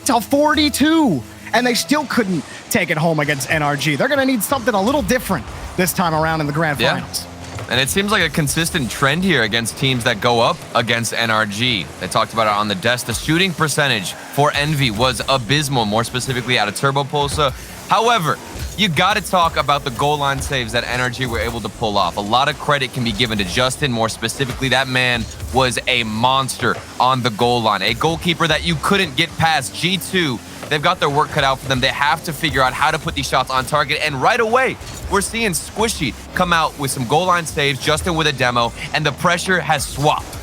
to 42. And they still couldn't take it home against NRG. They're going to need something a little different this time around in the grand finals. And it seems like a consistent trend here against teams that go up against NRG. They talked about it on the desk. The shooting percentage for Envy was abysmal, more specifically out of Turbo Pulsar. However, you got to talk about the goal line saves that NRG were able to pull off. A lot of credit can be given to Justin. More specifically, that man was a monster on the goal line. A goalkeeper that you couldn't get past. G2, they've got their work cut out for them. They have to figure out how to put these shots on target. And right away, we're seeing Squishy come out with some goal line saves, Justin with a demo, and the pressure has swapped.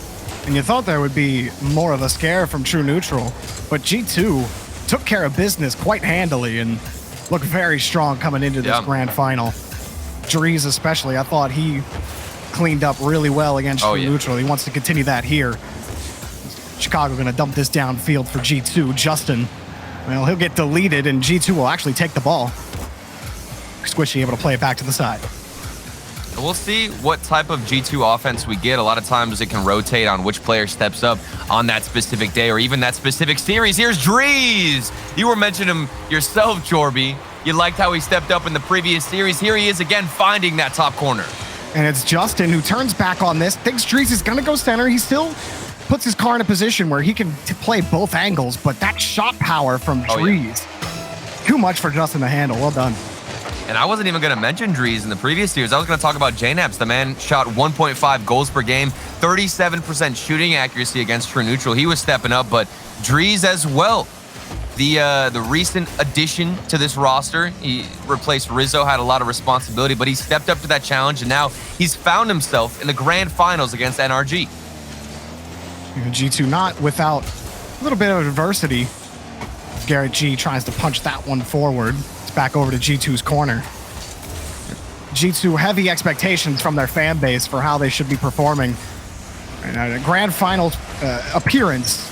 And you thought there would be more of a scare from True Neutral, but G2 took care of business quite handily and looked very strong coming into this grand final. Drees especially, I thought he cleaned up really well against True Neutral. He wants to continue that here. Chicago going to dump this downfield for G2. Justin, well, he'll get deleted, and G2 will actually take the ball. Squishy able to play it back to the side. We'll see what type of G2 offense we get. A lot of times it can rotate on which player steps up on that specific day or even that specific series. Here's Drees. You were mentioning him yourself, Jorby. You liked how he stepped up in the previous series. Here he is again finding that top corner. And it's Justin who turns back on this, thinks Drees is going to go center. He still puts his car in a position where he can play both angles, but that shot power from Drees, too much for Justin to handle. Well done. And I wasn't even going to mention Drees in the previous series. I was going to talk about JNaps. The man shot 1.5 goals per game, 37% shooting accuracy against True Neutral. He was stepping up, but Drees as well. The recent addition to this roster, he replaced Rizzo, had a lot of responsibility, but he stepped up to that challenge, and now he's found himself in the grand finals against NRG. G2 not without a little bit of adversity. Garrett G tries to punch that one forward. Back over to G2's corner. G2 heavy expectations from their fan base for how they should be performing. And a grand final appearance.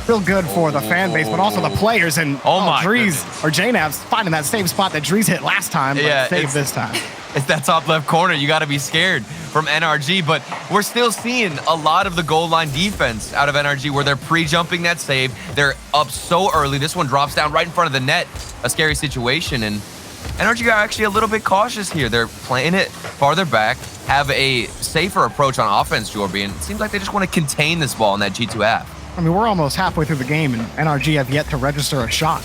Real good for the fan base, but also the players. And Drees, or JNaps, finding that same spot that Drees hit last time, but saved this time. It's that top left corner. You got to be scared from NRG, but we're still seeing a lot of the goal line defense out of NRG where they're pre-jumping that save. They're up so early. This one drops down right in front of the net. A scary situation, and NRG are actually a little bit cautious here. They're playing it farther back, have a safer approach on offense, Jorby, and it seems like they just want to contain this ball in that G2 half. I mean, we're almost halfway through the game, and NRG have yet to register a shot.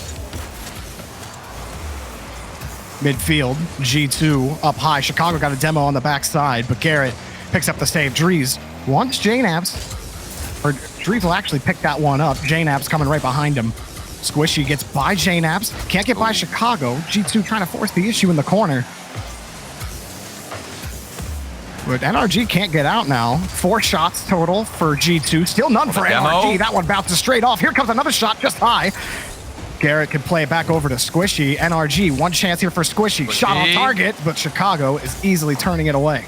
Midfield, G2 up high. Chicago got a demo on the backside, but Garrett picks up the save. Drees wants JNaps, or Drees will actually pick that one up. JNaps coming right behind him. Squishy gets by JNaps, can't get by Chicago. G2 trying to force the issue in the corner. But NRG can't get out now. 4 shots total for G2. Still none for NRG. That one bounces straight off. Here comes another shot just high. Garrett can play it back over to Squishy. NRG, one chance here for Squishy. Shot on target, but Chicago is easily turning it away.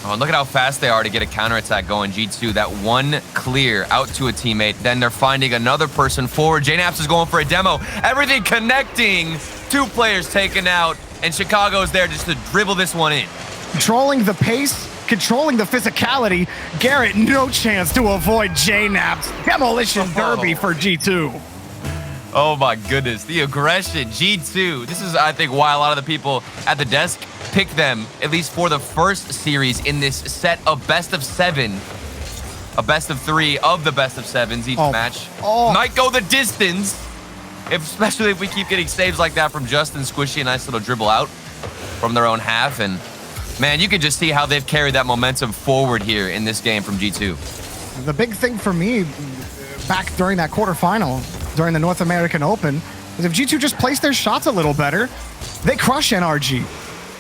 Oh, and look at how fast they are to get a counterattack going. G2, that one clear out to a teammate. Then they're finding another person forward. JNaps is going for a demo. Everything connecting. 2 players taken out, and Chicago's there just to dribble this one in. Controlling the pace, controlling the physicality. Garrett, no chance to avoid JNaps. Demolition derby for G2. Oh my goodness, the aggression, G2. This is, I think, why a lot of the people at the desk pick them, at least for the first series in this set of best of 7. A best of 3 of the best of 7s each match. Might go the distance, especially if we keep getting saves like that from Justin. Squishy, a nice little dribble out from their own half. And man, you can just see how they've carried that momentum forward here in this game from G2. The big thing for me back during that quarterfinal, during the North American Open, is if G2 just placed their shots a little better, they crush NRG.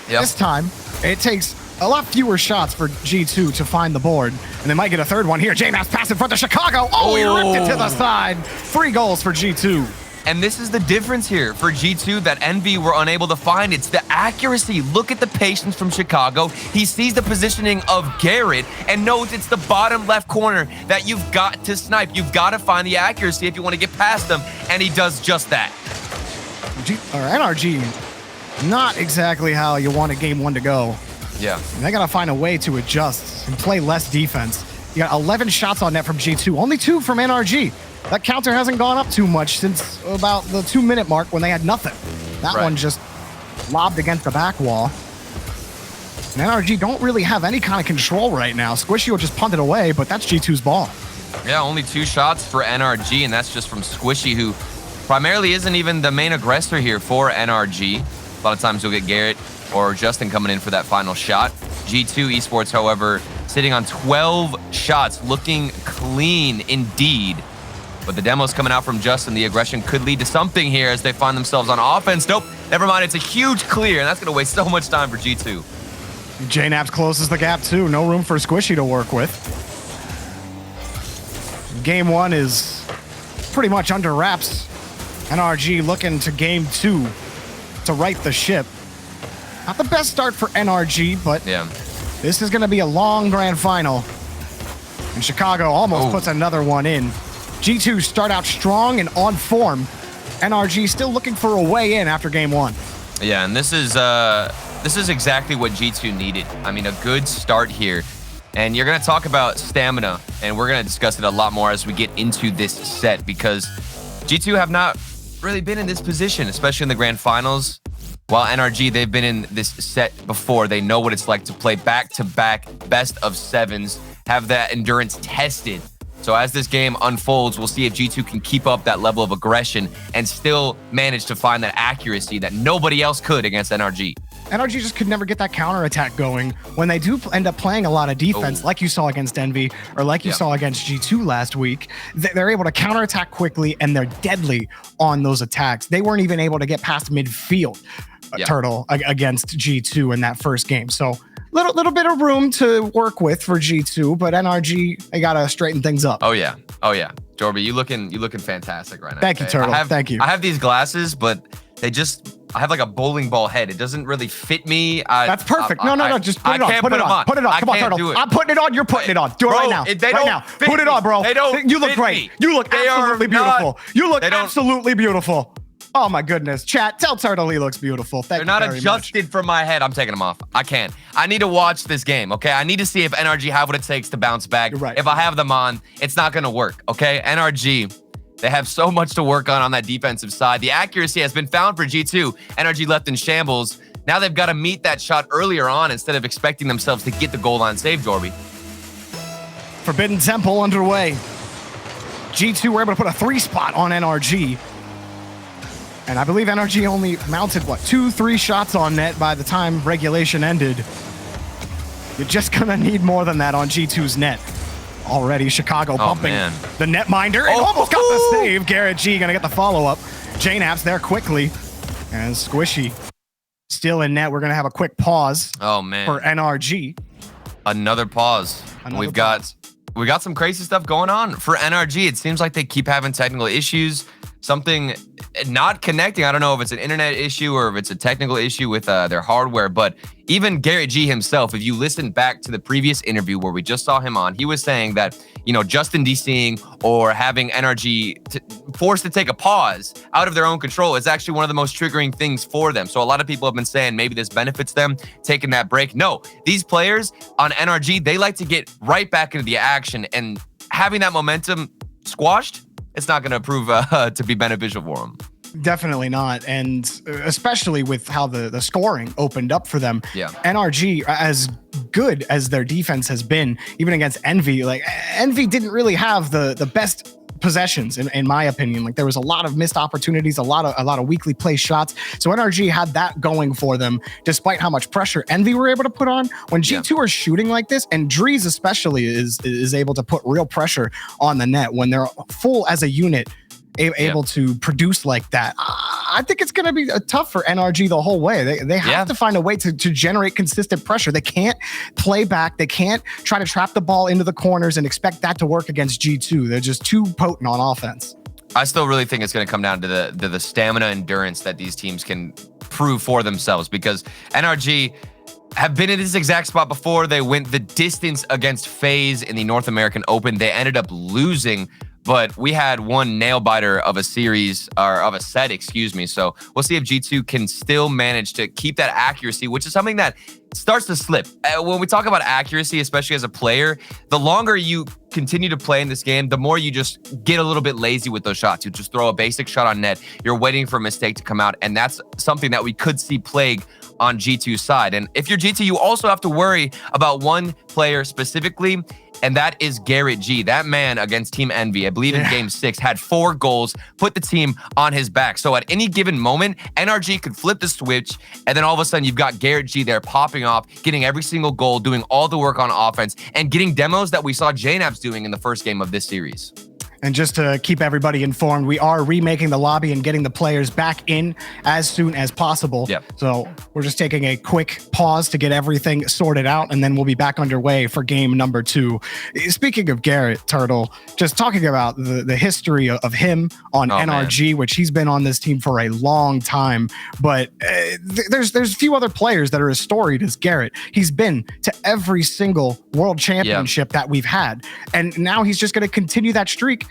This time, it takes a lot fewer shots for G2 to find the board, and they might get a third one here. JNaps pass in front of Chicago. Oh, he ripped it to the side. 3 goals for G2. And this is the difference here for G2 that Envy were unable to find. It's the accuracy. Look at the patience from Chicago. He sees the positioning of Garrett and knows it's the bottom left corner that you've got to snipe. You've got to find the accuracy if you want to get past them, and he does just that. NRG, not exactly how you want a game 1 to go. Yeah. And they got to find a way to adjust and play less defense. You got 11 shots on net from G2, only 2 from NRG. that counter hasn't gone up too much since about the 2-minute mark when they had nothing. That one just lobbed against the back wall. And NRG don't really have any kind of control right now. Squishy will just punt it away, but that's G2's ball. Yeah, only 2 shots for NRG, and that's just from Squishy, who primarily isn't even the main aggressor here for NRG. A lot of times you'll get Garrett or Justin coming in for that final shot. G2 Esports, however, sitting on 12 shots, looking clean indeed. But the demo's coming out from Justin. The aggression could lead to something here as they find themselves on offense. Nope, never mind. It's a huge clear, and that's going to waste so much time for G2. JNaps closes the gap, too. No room for Squishy to work with. Game 1 is pretty much under wraps. NRG looking to game 2 to right the ship. Not the best start for NRG, but this is going to be a long grand final. And Chicago almost puts another one in. G2 start out strong and on form. NRG still looking for a way in after game 1. Yeah, and this is exactly what G2 needed. I mean, a good start here. And you're going to talk about stamina, and we're going to discuss it a lot more as we get into this set, because G2 have not really been in this position, especially in the grand finals. While NRG, they've been in this set before. They know what it's like to play back-to-back best of 7s, have that endurance tested. So as this game unfolds, we'll see if G2 can keep up that level of aggression and still manage to find that accuracy that nobody else could against NRG. NRG just could never get that counterattack going. When they do end up playing a lot of defense, like you saw against Envy or like you saw against G2 last week, they're able to counterattack quickly, and they're deadly on those attacks. They weren't even able to get past midfield, Turtle, against G2 in that first game. So little bit of room to work with for G2, but NRG, they got to straighten things up. Oh, yeah. Jorby, you looking fantastic right now. Thank you, Turtle. Thank you. I have these glasses, but I have like a bowling ball head. It doesn't really fit me. That's perfect. No. Just put it on. Put it on. Put it on. Come on, Turtle. I'm putting it on. You're putting it on. Do it right now. Right now. Put it on, bro. You look great. You look absolutely beautiful. You look absolutely beautiful. Oh my goodness. Chat, tell Turtle he looks beautiful. They're not adjusted for my head. I'm taking them off. I can't. I need to watch this game, okay? I need to see if NRG have what it takes to bounce back. You're right. If I have them on, it's not going to work, okay? NRG, they have so much to work on that defensive side. The accuracy has been found for G2. NRG left in shambles. Now they've got to meet that shot earlier on instead of expecting themselves to get the goal line save, Jorby. Forbidden Temple underway. G2 were able to put a 3-spot on NRG. And I believe NRG only mounted, 2-3 shots on net by the time regulation ended. You're just going to need more than that on G2's net. Already, Chicago bumping the netminder and almost got the save. Garrett G going to get the follow-up. JNaps there quickly. And Squishy still in net. We're going to have a quick pause for NRG. Another pause. We've got some crazy stuff going on for NRG. It seems like they keep having technical issues. Something not connecting. I don't know if it's an internet issue or if it's a technical issue with their hardware, but even Garrett G himself, if you listen back to the previous interview where we just saw him on, he was saying that, Justin DCing or having NRG forced to take a pause out of their own control is actually one of the most triggering things for them. So a lot of people have been saying maybe this benefits them taking that break. No, these players on NRG, they like to get right back into the action, and having that momentum squashed, it's not going to prove to be beneficial for them. Definitely not. And especially with how the scoring opened up for them. Yeah. NRG, as good as their defense has been, even against Envy, Envy didn't really have the best possessions in my opinion. There was a lot of missed opportunities, a lot of weakly placed shots. So NRG had that going for them, despite how much pressure Envy were able to put on. When G2 are shooting like this, and Drees especially is able to put real pressure on the net when they're full as a unit, able to produce like that. I think it's going to be tough for NRG the whole way. They have to find a way to generate consistent pressure. They can't play back. They can't try to trap the ball into the corners and expect that to work against G2. They're just too potent on offense. I still really think it's going to come down to the stamina endurance that these teams can prove for themselves, because NRG have been in this exact spot before. They went the distance against FaZe in the North American Open. They ended up losing, but we had one nail biter of a series, or of a set, excuse me. So we'll see if G2 can still manage to keep that accuracy, which is something that starts to slip. When we talk about accuracy, especially as a player, the longer you continue to play in this game, the more you just get a little bit lazy with those shots. You just throw a basic shot on net. You're waiting for a mistake to come out, and that's something that we could see plague on G2's side. And if you're G2, you also have to worry about one player specifically, and that is Garrett G. That man against Team Envy, I believe in Game 6, had 4 goals, put the team on his back. So at any given moment, NRG could flip the switch, and then all of a sudden you've got Garrett G there popping off, getting every single goal, doing all the work on offense, and getting demos that we saw JNAPs doing in the first game of this series. And just to keep everybody informed, we are remaking the lobby and getting the players back in as soon as possible. Yep. So we're just taking a quick pause to get everything sorted out, and then we'll be back underway for game number 2. Speaking of Garrett, Turtle, just talking about the history of him on NRG, man, which he's been on this team for a long time. But there's a few other players that are as storied as Garrett. He's been to every single World Championship that we've had. And now he's just going to continue that streak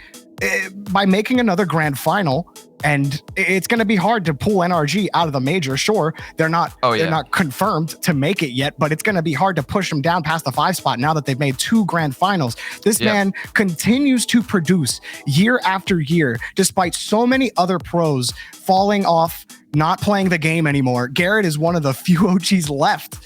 by making another grand final, and it's going to be hard to pull NRG out of the major. Sure, they're not confirmed to make it yet, but it's going to be hard to push them down past the 5 spot now that they've made 2 grand finals. This man continues to produce year after year, despite so many other pros falling off, not playing the game anymore. Garrett is one of the few OGs left.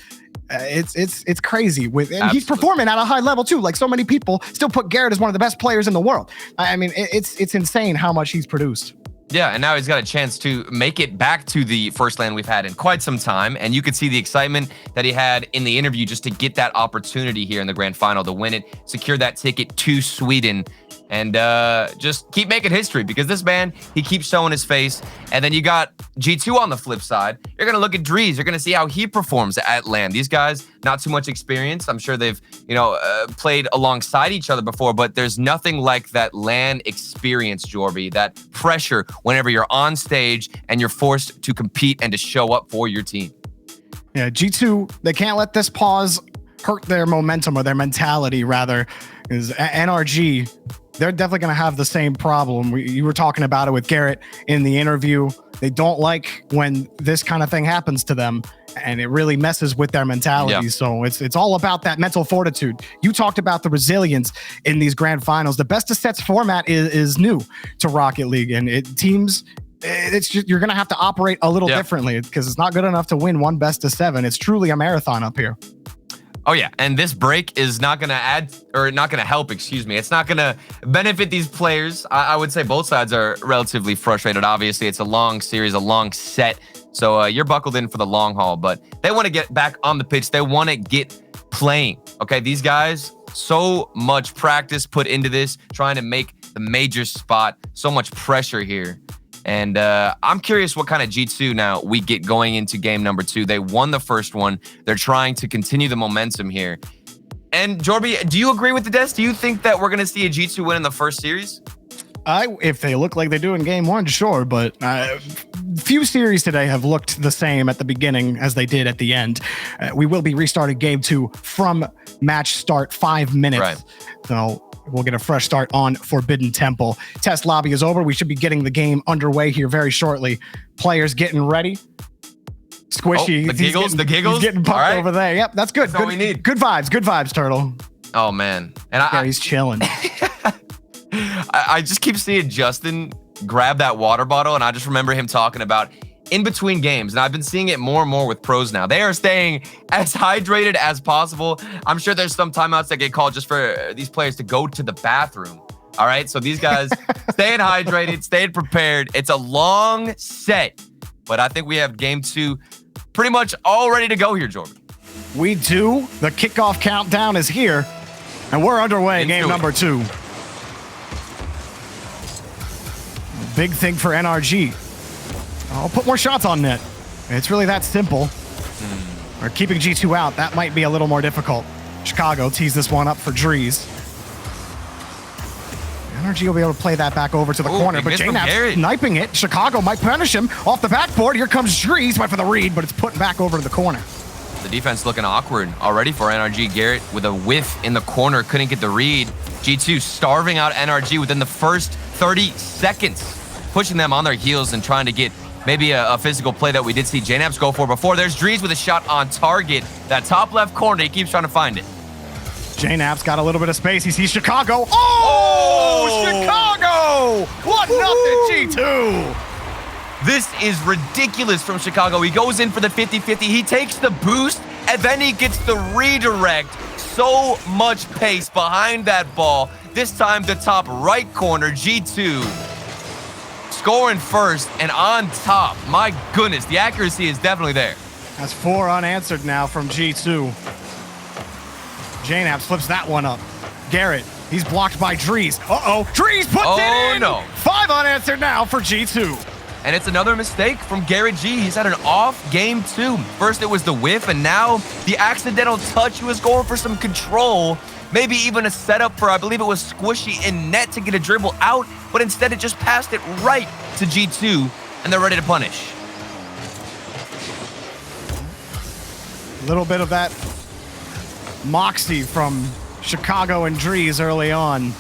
It's crazy and he's performing at a high level too. Like, so many people still put Garrett as one of the best players in the world. I mean, it's insane how much he's produced. Yeah, and now he's got a chance to make it back to the first LAN we've had in quite some time. And you could see the excitement that he had in the interview just to get that opportunity here in the grand final to win it, secure that ticket to Sweden, and just keep making history, because this man, he keeps showing his face. And then you got G2 on the flip side. You're going to look at Drees. You're going to see how he performs at LAN. These guys, not too much experience. I'm sure they've, played alongside each other before, but there's nothing like that LAN experience, Jorby, that pressure whenever you're on stage and you're forced to compete and to show up for your team. Yeah, G2, they can't let this pause hurt their momentum, or their mentality, rather, because NRG, they're definitely going to have the same problem. You were talking about it with Garrett in the interview. They don't like when this kind of thing happens to them, and it really messes with their mentality. Yeah. So it's all about that mental fortitude. You talked about the resilience in these grand finals. The best of sets format is new to Rocket League, and teams, it's just, you're going to have to operate a little differently, because it's not good enough to win one best of 7. It's truly a marathon up here. Oh yeah, and this break is not going to help, excuse me. It's not going to benefit these players. I would say both sides are relatively frustrated. Obviously, it's a long series, a long set. So you're buckled in for the long haul, but they want to get back on the pitch. They want to get playing. Okay, these guys, so much practice put into this, trying to make the major spot, so much pressure here. And I'm curious what kind of G2 now we get going into game number 2. They won the first one. They're trying to continue the momentum here. And Jorby, do you agree with the Des? Do you think that we're going to see a G2 win in the first series? If they look like they do in game 1, sure. But few series today have looked the same at the beginning as they did at the end. We will be restarting game 2 from match start 5 minutes. Right. So we'll get a fresh start on Forbidden Temple. Test lobby is over. We should be getting the game underway here very shortly. Players getting ready. Squishy. The giggles. He's getting pumped over there. Yep, that's good. That's all we need. Good vibes, Turtle. Oh, man. And he's chilling. I just keep seeing Justin grab that water bottle, and I just remember him talking about in between games, and I've been seeing it more and more with pros now. They are staying as hydrated as possible. I'm sure there's some timeouts that get called just for these players to go to the bathroom. All right, so these guys staying hydrated, staying prepared. It's a long set, but I think we have game 2 pretty much all ready to go here, Jordan. We do. The kickoff countdown is here, and we're underway. Game number 2. Big thing for NRG. I'll put more shots on net. It's really that simple. Or keeping G2 out, that might be a little more difficult. Chicago tees this one up for Drees. NRG will be able to play that back over to the corner, but JNAP's sniping it. Chicago might punish him off the backboard. Here comes Drees, went for the read, but it's put back over to the corner. The defense looking awkward already for NRG. Garrett with a whiff in the corner, couldn't get the read. G2 starving out NRG within the first 30 seconds, pushing them on their heels and trying to get maybe a physical play that we did see JNAPS go for before. There's Drees with a shot on target. That top left corner, he keeps trying to find it. JNAP's got a little bit of space. He sees Chicago. Oh! Chicago! 1-0 G2. This is ridiculous from Chicago. He goes in for the 50-50. He takes the boost, and then he gets the redirect. So much pace behind that ball. This time the top right corner, G2 scoring first and on top. My goodness, the accuracy is definitely there. That's 4 unanswered now from G2. JNAPS flips that one up. Garrett, he's blocked by Drees. Uh-oh, Drees puts it in! No. 5 unanswered now for G2. And it's another mistake from Garrett G. He's had an off game too. First it was the whiff, and now the accidental touch. He was going for some control, maybe even a setup for, I believe it was Squishy in net to get a dribble out, but instead it just passed it right to G2, and they're ready to punish. A little bit of that moxie from Chicago and Drees early on,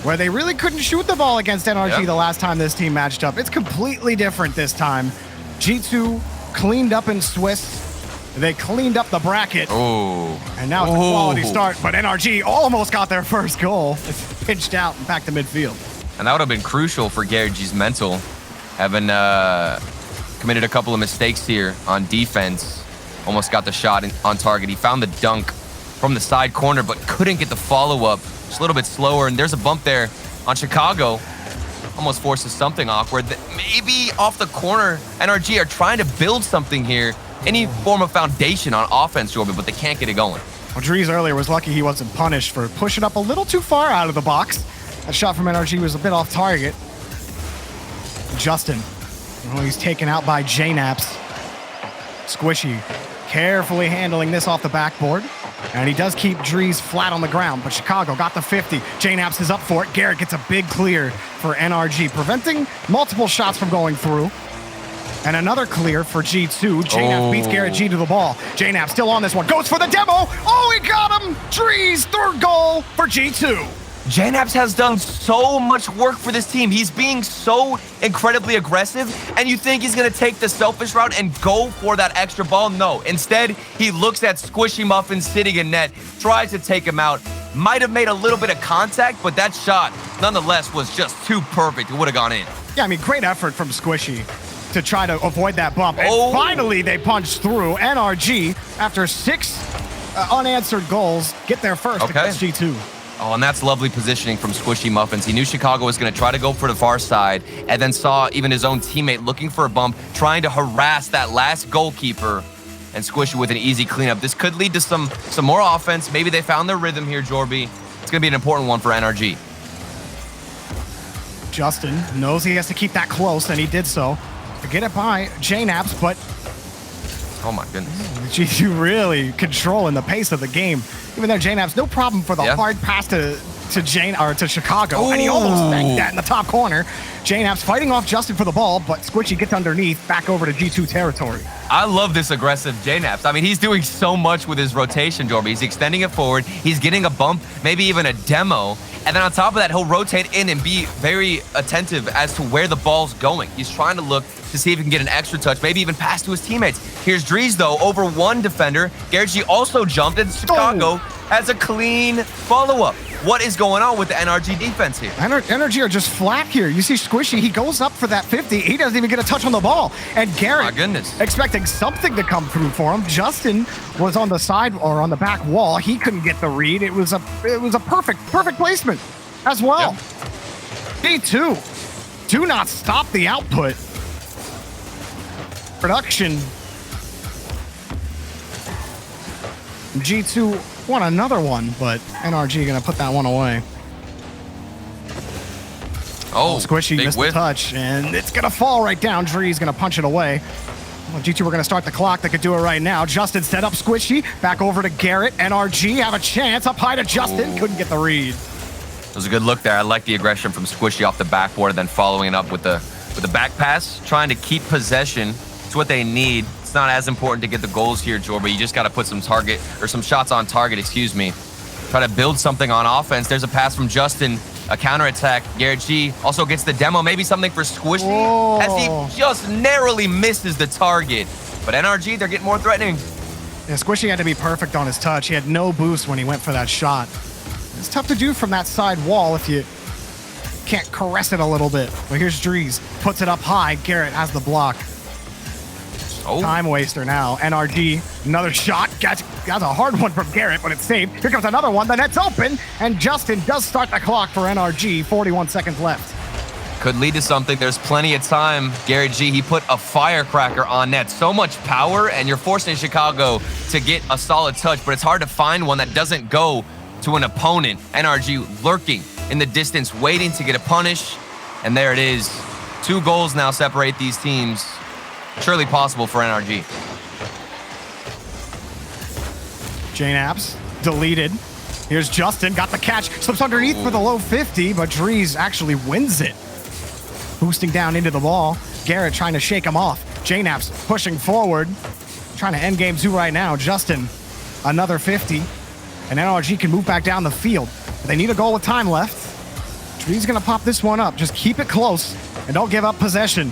where they really couldn't shoot the ball against NRG the last time this team matched up. It's completely different this time. G2 cleaned up in Swiss. They cleaned up the bracket. Oh. And now it's a quality start, but NRG almost got their first goal. It's pinched out and back to midfield. And that would have been crucial for Garrett G's mental, having committed a couple of mistakes here on defense. Almost got the shot on target. He found the dunk from the side corner, but couldn't get the follow-up. Just a little bit slower, and there's a bump there on Chicago. Almost forces something awkward. That maybe off the corner, NRG are trying to build something here. Any form of foundation on offense, Jordan, but they can't get it going. Well, Drees earlier was lucky he wasn't punished for pushing up a little too far out of the box. That shot from NRG was a bit off target. Justin, he's taken out by JNAPS. Squishy carefully handling this off the backboard. And he does keep Drees flat on the ground, but Chicago got the 50. JNAPS is up for it. Garrett gets a big clear for NRG, preventing multiple shots from going through. And another clear for G2. JNAPS beats Garrett G to the ball. JNAPS still on this one. Goes for the demo. Oh, he got him. Drees, third goal for G2. JNAPS has done so much work for this team. He's being so incredibly aggressive, and you think he's going to take the selfish route and go for that extra ball? No. Instead, he looks at Squishy Muffin sitting in net, tries to take him out, might have made a little bit of contact, but that shot, nonetheless, was just too perfect. It would have gone in. Yeah, I mean, great effort from Squishy to try to avoid that bump. And finally, they punched through. NRG, after 6 unanswered goals, get their first against G2. Oh, and that's lovely positioning from Squishy Muffins. He knew Chicago was going to try to go for the far side, and then saw even his own teammate looking for a bump, trying to harass that last goalkeeper, and Squishy with an easy cleanup. This could lead to some more offense. Maybe they found their rhythm here, Jorby. It's going to be an important one for NRG. Justin knows he has to keep that close, and he did so to get it by JNAPS, but oh my goodness. G2 really controlling the pace of the game. Even though JNAPS, no problem for the hard pass to Chicago, and he almost banked that in the top corner. JNAPS fighting off Justin for the ball, but Squishy gets underneath, back over to G2 territory. I love this aggressive JNAPS. I mean, he's doing so much with his rotation, Jorby. He's extending it forward. He's getting a bump, maybe even a demo. And then on top of that, he'll rotate in and be very attentive as to where the ball's going. He's trying to look to see if he can get an extra touch, maybe even pass to his teammates. Here's Drees, though, over one defender. Garrett G also jumped, and Chicago has a clean follow-up. What is going on with the NRG defense here? NRG are just flat here. You see Squishy, he goes up for that 50. He doesn't even get a touch on the ball. And Garrett, my goodness, expecting something to come through for him. Justin was on the side or on the back wall. He couldn't get the read. It was a perfect placement as well. G2, do not stop the output. Production. G2 won another one, but NRG gonna put that one away. Oh, Squishy missed the touch, and it's gonna fall right down. Dree's gonna punch it away. Well, G2 we're gonna start the clock. They could do it right now. Justin set up Squishy, back over to Garrett. NRG have a chance, up high to Justin, couldn't get the read. It was a good look there. I like the aggression from Squishy off the backboard, and then following it up with the back pass, trying to keep possession. It's what they need. It's not as important to get the goals here, Jor, but you just got to put some shots on target, excuse me. Try to build something on offense. There's a pass from Justin, a counterattack. Garrett G also gets the demo, maybe something for Squishy, as he just narrowly misses the target. But NRG, they're getting more threatening. Yeah, Squishy had to be perfect on his touch. He had no boost when he went for that shot. It's tough to do from that side wall if you can't caress it a little bit. But here's Drees, puts it up high. Garrett has the block. Oh. Time waster now. NRG, another shot. That's a hard one from Garrett, but it's saved. Here comes another one. The net's open, and Justin does start the clock for NRG. 41 seconds left. Could lead to something. There's plenty of time. Garrett G, he put a firecracker on net. So much power, and you're forcing Chicago to get a solid touch, but it's hard to find one that doesn't go to an opponent. NRG lurking in the distance, waiting to get a punish, and there it is. 2 goals now separate these teams. Surely possible for NRG. J-Naps, deleted. Here's Justin, got the catch, slips underneath for the low 50, but Drees actually wins it. Boosting down into the ball. Garrett trying to shake him off. J-Naps pushing forward, trying to end game 2 right now. Justin, another 50, and NRG can move back down the field. But they need a goal with time left. Drees gonna pop this one up. Just keep it close and don't give up possession.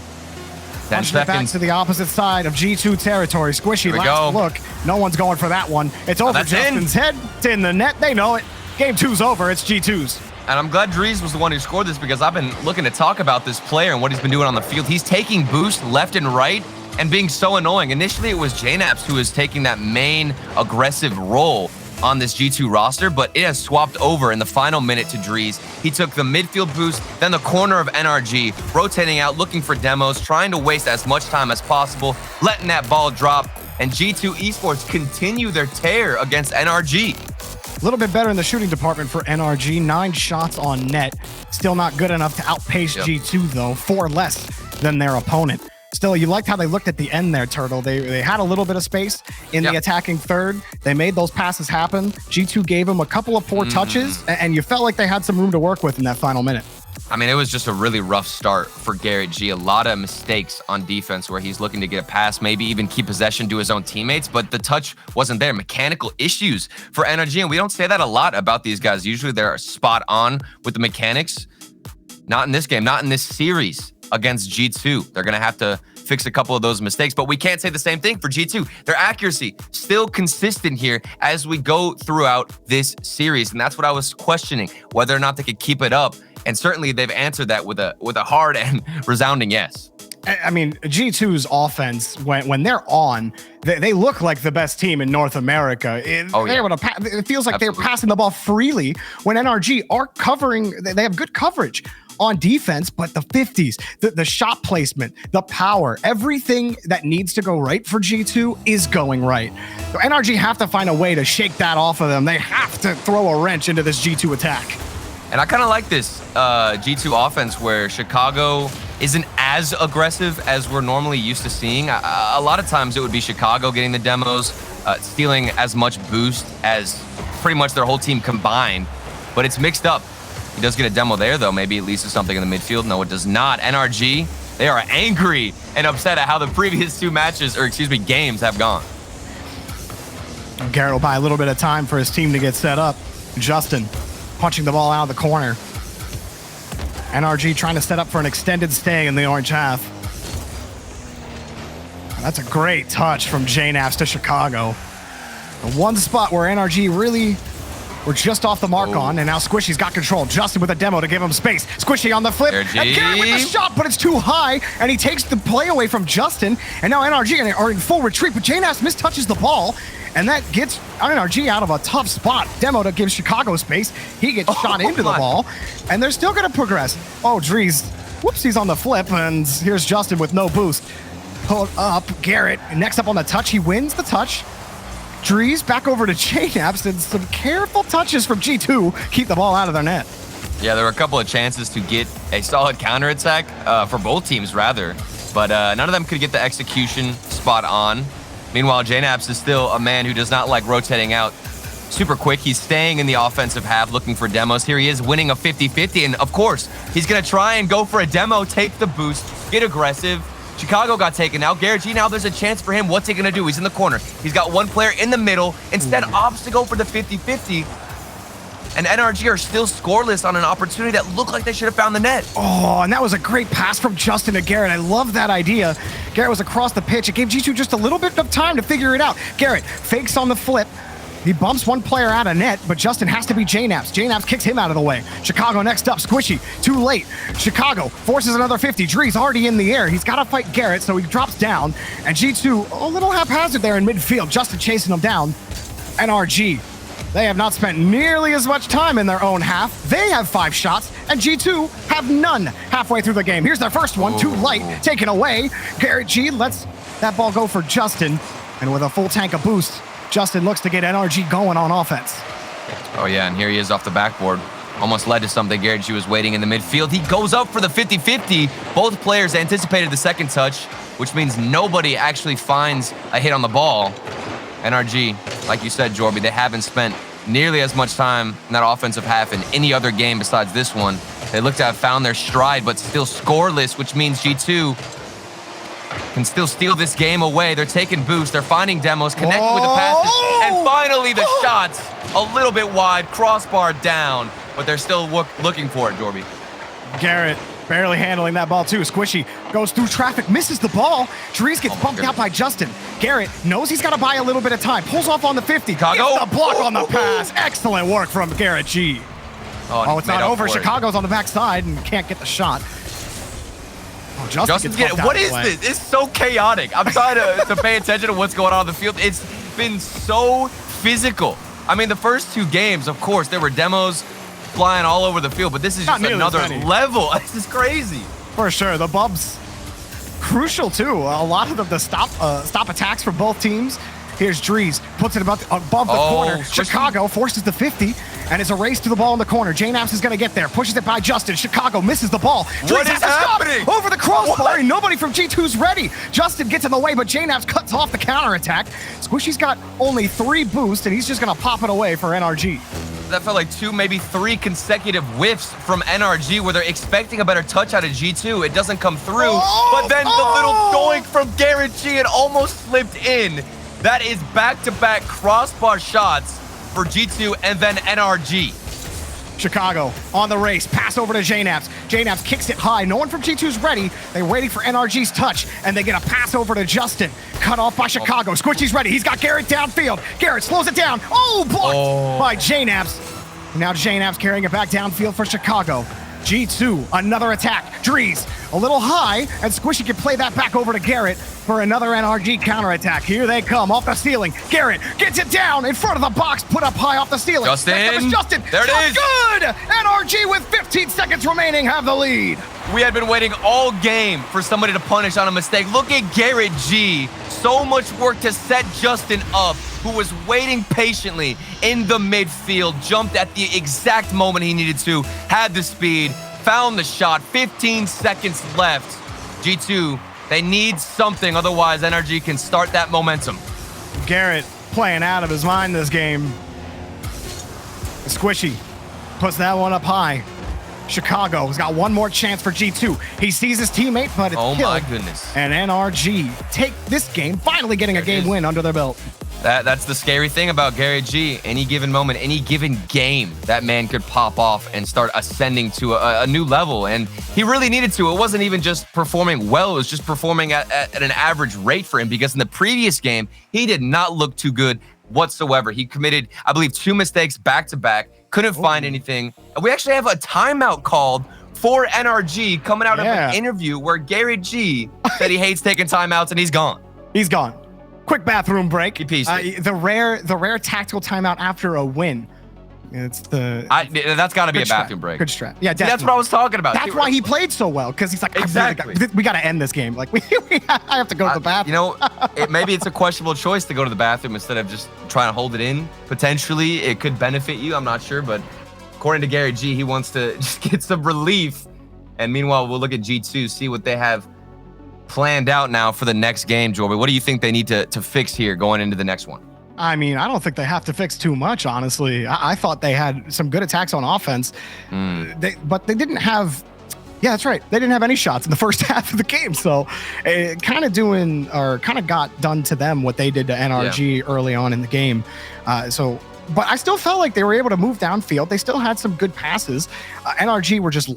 10 Punching it back seconds. to the opposite side of G2 territory. Squishy, last look. No one's going for that one. It's over Justin's head. It's in the net. They know it. Game 2's over. It's G2's. And I'm glad Drees was the one who scored this because I've been looking to talk about this player and what he's been doing on the field. He's taking boost left and right and being so annoying. Initially, it was J-Naps who was taking that main aggressive role on this G2 roster, but it has swapped over in the final minute to Drees. He took the midfield boost, then the corner of NRG, rotating out, looking for demos, trying to waste as much time as possible, letting that ball drop, and G2 Esports continue their tear against NRG. A little bit better in the shooting department for NRG. 9 shots on net. Still not good enough to outpace G2, though. 4 less than their opponent. Still, you liked how they looked at the end there, Turtle. They had a little bit of space in the attacking third. They made those passes happen. G2 gave them a couple of poor touches, and you felt like they had some room to work with in that final minute. I mean, it was just a really rough start for Garrett G. A lot of mistakes on defense where he's looking to get a pass, maybe even keep possession to his own teammates, but the touch wasn't there. Mechanical issues for NRG, and we don't say that a lot about these guys. Usually they're spot on with the mechanics. Not in this game, not in this series against G2. They're going to have to fix a couple of those mistakes, but we can't say the same thing for G2. Their accuracy still consistent here as we go throughout this series, and that's what I was questioning, whether or not they could keep it up. And certainly they've answered that with a hard and resounding yes. I mean, G2's offense, when they're on, they look like the best team in North America. It feels like they're passing the ball freely when NRG are covering. They have good coverage on defense, but the 50s, the shot placement, the power, everything that needs to go right for G2 is going right. So NRG have to find a way to shake that off of them. They have to throw a wrench into this G2 attack. And I kind of like this G2 offense where Chicago isn't as aggressive as we're normally used to seeing. A lot of times it would be Chicago getting the demos, stealing as much boost as pretty much their whole team combined, but it's mixed up. He does get a demo there, though. Maybe it leads to something in the midfield. No, it does not. NRG, they are angry and upset at how the previous 2 games have gone. Garrett will buy a little bit of time for his team to get set up. Justin punching the ball out of the corner. NRG trying to set up for an extended stay in the orange half. That's a great touch from J-Naps to Chicago. The one spot where NRG really were just off the mark on, and now Squishy's got control. Justin with a demo to give him space. Squishy on the flip, and Garrett with the shot, but it's too high, and he takes the play away from Justin, and now NRG are in full retreat, but J-Naps mistouches the ball, and that gets NRG out of a tough spot. Demo to give Chicago space. He gets shot into the ball, and they're still going to progress. Oh, Drees, whoops, he's on the flip, and here's Justin with no boost. Pull up, Garrett, next up on the touch, he wins the touch. Drees back over to J-Naps, and some careful touches from G2 keep the ball out of their net. Yeah, there were a couple of chances to get a solid counterattack for both teams, rather, but none of them could get the execution spot on. Meanwhile, J-Naps is still a man who does not like rotating out super quick. He's staying in the offensive half looking for demos. Here he is winning a 50-50, and of course, he's going to try and go for a demo, take the boost, get aggressive, Chicago got taken out. Garrett G, now there's a chance for him. What's he going to do? He's in the corner. He's got one player in the middle. Instead, opts to go for the 50-50. And NRG are still scoreless on an opportunity that looked like they should have found the net. Oh, and that was a great pass from Justin to Garrett. I love that idea. Garrett was across the pitch. It gave G2 just a little bit of time to figure it out. Garrett fakes on the flip. He bumps one player out of net, but Justin has to be JNaps. JNaps kicks him out of the way. Chicago next up, Squishy, too late. Chicago forces another 50. Dree's already in the air. He's got to fight Garrett, so he drops down. And G2, a little haphazard there in midfield. Justin chasing him down. NRG, they have not spent nearly as much time in their own half. They have 5 shots, and G2 have none halfway through the game. Here's their first one, too light, taken away. Garrett G lets that ball go for Justin, and with a full tank of boost, Justin looks to get NRG going on offense. Oh, yeah, and here he is off the backboard. Almost led to something. Garrett G was waiting in the midfield. He goes up for the 50-50. Both players anticipated the second touch, which means nobody actually finds a hit on the ball. NRG, like you said, Jorby, they haven't spent nearly as much time in that offensive half in any other game besides this one. They look to have found their stride, but still scoreless, which means G2 can still steal this game away. They're taking boosts. They're finding demos, connecting with the passes, and finally the shots a little bit wide, crossbar down, but they're still looking for it, Jorby. Garrett barely handling that ball too. Squishy goes through traffic, misses the ball. Dries gets bumped out by Justin. Garrett knows he's got to buy a little bit of time. Pulls off on the 50. Chicago. Gets the block on the pass. Excellent work from Garrett G. Oh, it's not over. Chicago's on the backside and can't get the shot. Oh, Justin's getting what is this? It's so chaotic. I'm trying to pay attention to what's going on the field. It's been so physical. I mean, the first 2 games, of course, there were demos flying all over the field, but this is just another level. This is crazy. For sure. The bubs, crucial too. A lot of the stop attacks for both teams. Here's Dries, puts it above the corner. Chicago forces the 50, and it's a race to the ball in the corner. JNaps is going to get there, pushes it by Justin. Chicago misses the ball. What is happening? Over the crossbar, and nobody from G2's ready. Justin gets in the way, but JNaps cuts off the counterattack. Squishy's got only 3 boosts, and he's just going to pop it away for NRG. That felt like 2, maybe 3 consecutive whiffs from NRG where they're expecting a better touch out of G2. It doesn't come through, but then the little doink from Garrett G, it almost slipped in. That is back-to-back crossbar shots for G2 and then NRG. Chicago on the race, pass over to JNaps. JNaps kicks it high. No one from G2's ready. They're waiting for NRG's touch, and they get a pass over to Justin. Cut off by Chicago. Squishy's ready. He's got Garrett downfield. Garrett slows it down. Oh, blocked by JNaps. Now JNaps carrying it back downfield for Chicago. G2, another attack. Dries, a little high, and Squishy can play that back over to Garrett for another NRG counterattack. Here they come, off the ceiling. Garrett gets it down in front of the box, put up high off the ceiling. Justin. There it is. Good! NRG with 15 seconds remaining have the lead. We had been waiting all game for somebody to punish on a mistake. Look at Garrett G. So much work to set Justin up, who was waiting patiently in the midfield, jumped at the exact moment he needed to, had the speed, found the shot, 15 seconds left. G2, they need something, otherwise NRG can start that momentum. Garrett playing out of his mind this game. Squishy puts that one up high. Chicago has got one more chance for G2. He sees his teammate, but it's killed. My goodness. And NRG take this game, finally getting a game win under their belt. That's the scary thing about Garrett G. Any given moment, any given game, that man could pop off and start ascending to a new level. And he really needed to. It wasn't even just performing well. It was just performing at an average rate for him, because in the previous game, he did not look too good whatsoever. He committed, I believe, 2 mistakes back-to-back. Couldn't find anything. And we actually have a timeout called for NRG coming out of an interview where Garrett G said he hates taking timeouts, and he's gone. He's gone. Quick bathroom break. He pieced it. The rare tactical timeout after a win. It's that's got to be a bathroom break. Good strat. Yeah, definitely. That's what I was talking about. That's why he played so well, because he's like, exactly. We got to end this game. Like, I have to go to the bathroom. Maybe it's a questionable choice to go to the bathroom instead of just trying to hold it in. Potentially, it could benefit you. I'm not sure, but according to Garrett G, he wants to just get some relief. And meanwhile, we'll look at G2, see what they have planned out now for the next game. Jorby, what do you think they need to fix here going into the next one? I mean, I don't think they have to fix too much, honestly. I thought they had some good attacks on offense, but they didn't have Yeah, that's right. They didn't have any shots in the first half of the game. So it kind of got done to them what they did to NRG early on in the game. But I still felt like they were able to move downfield. They still had some good passes. NRG were just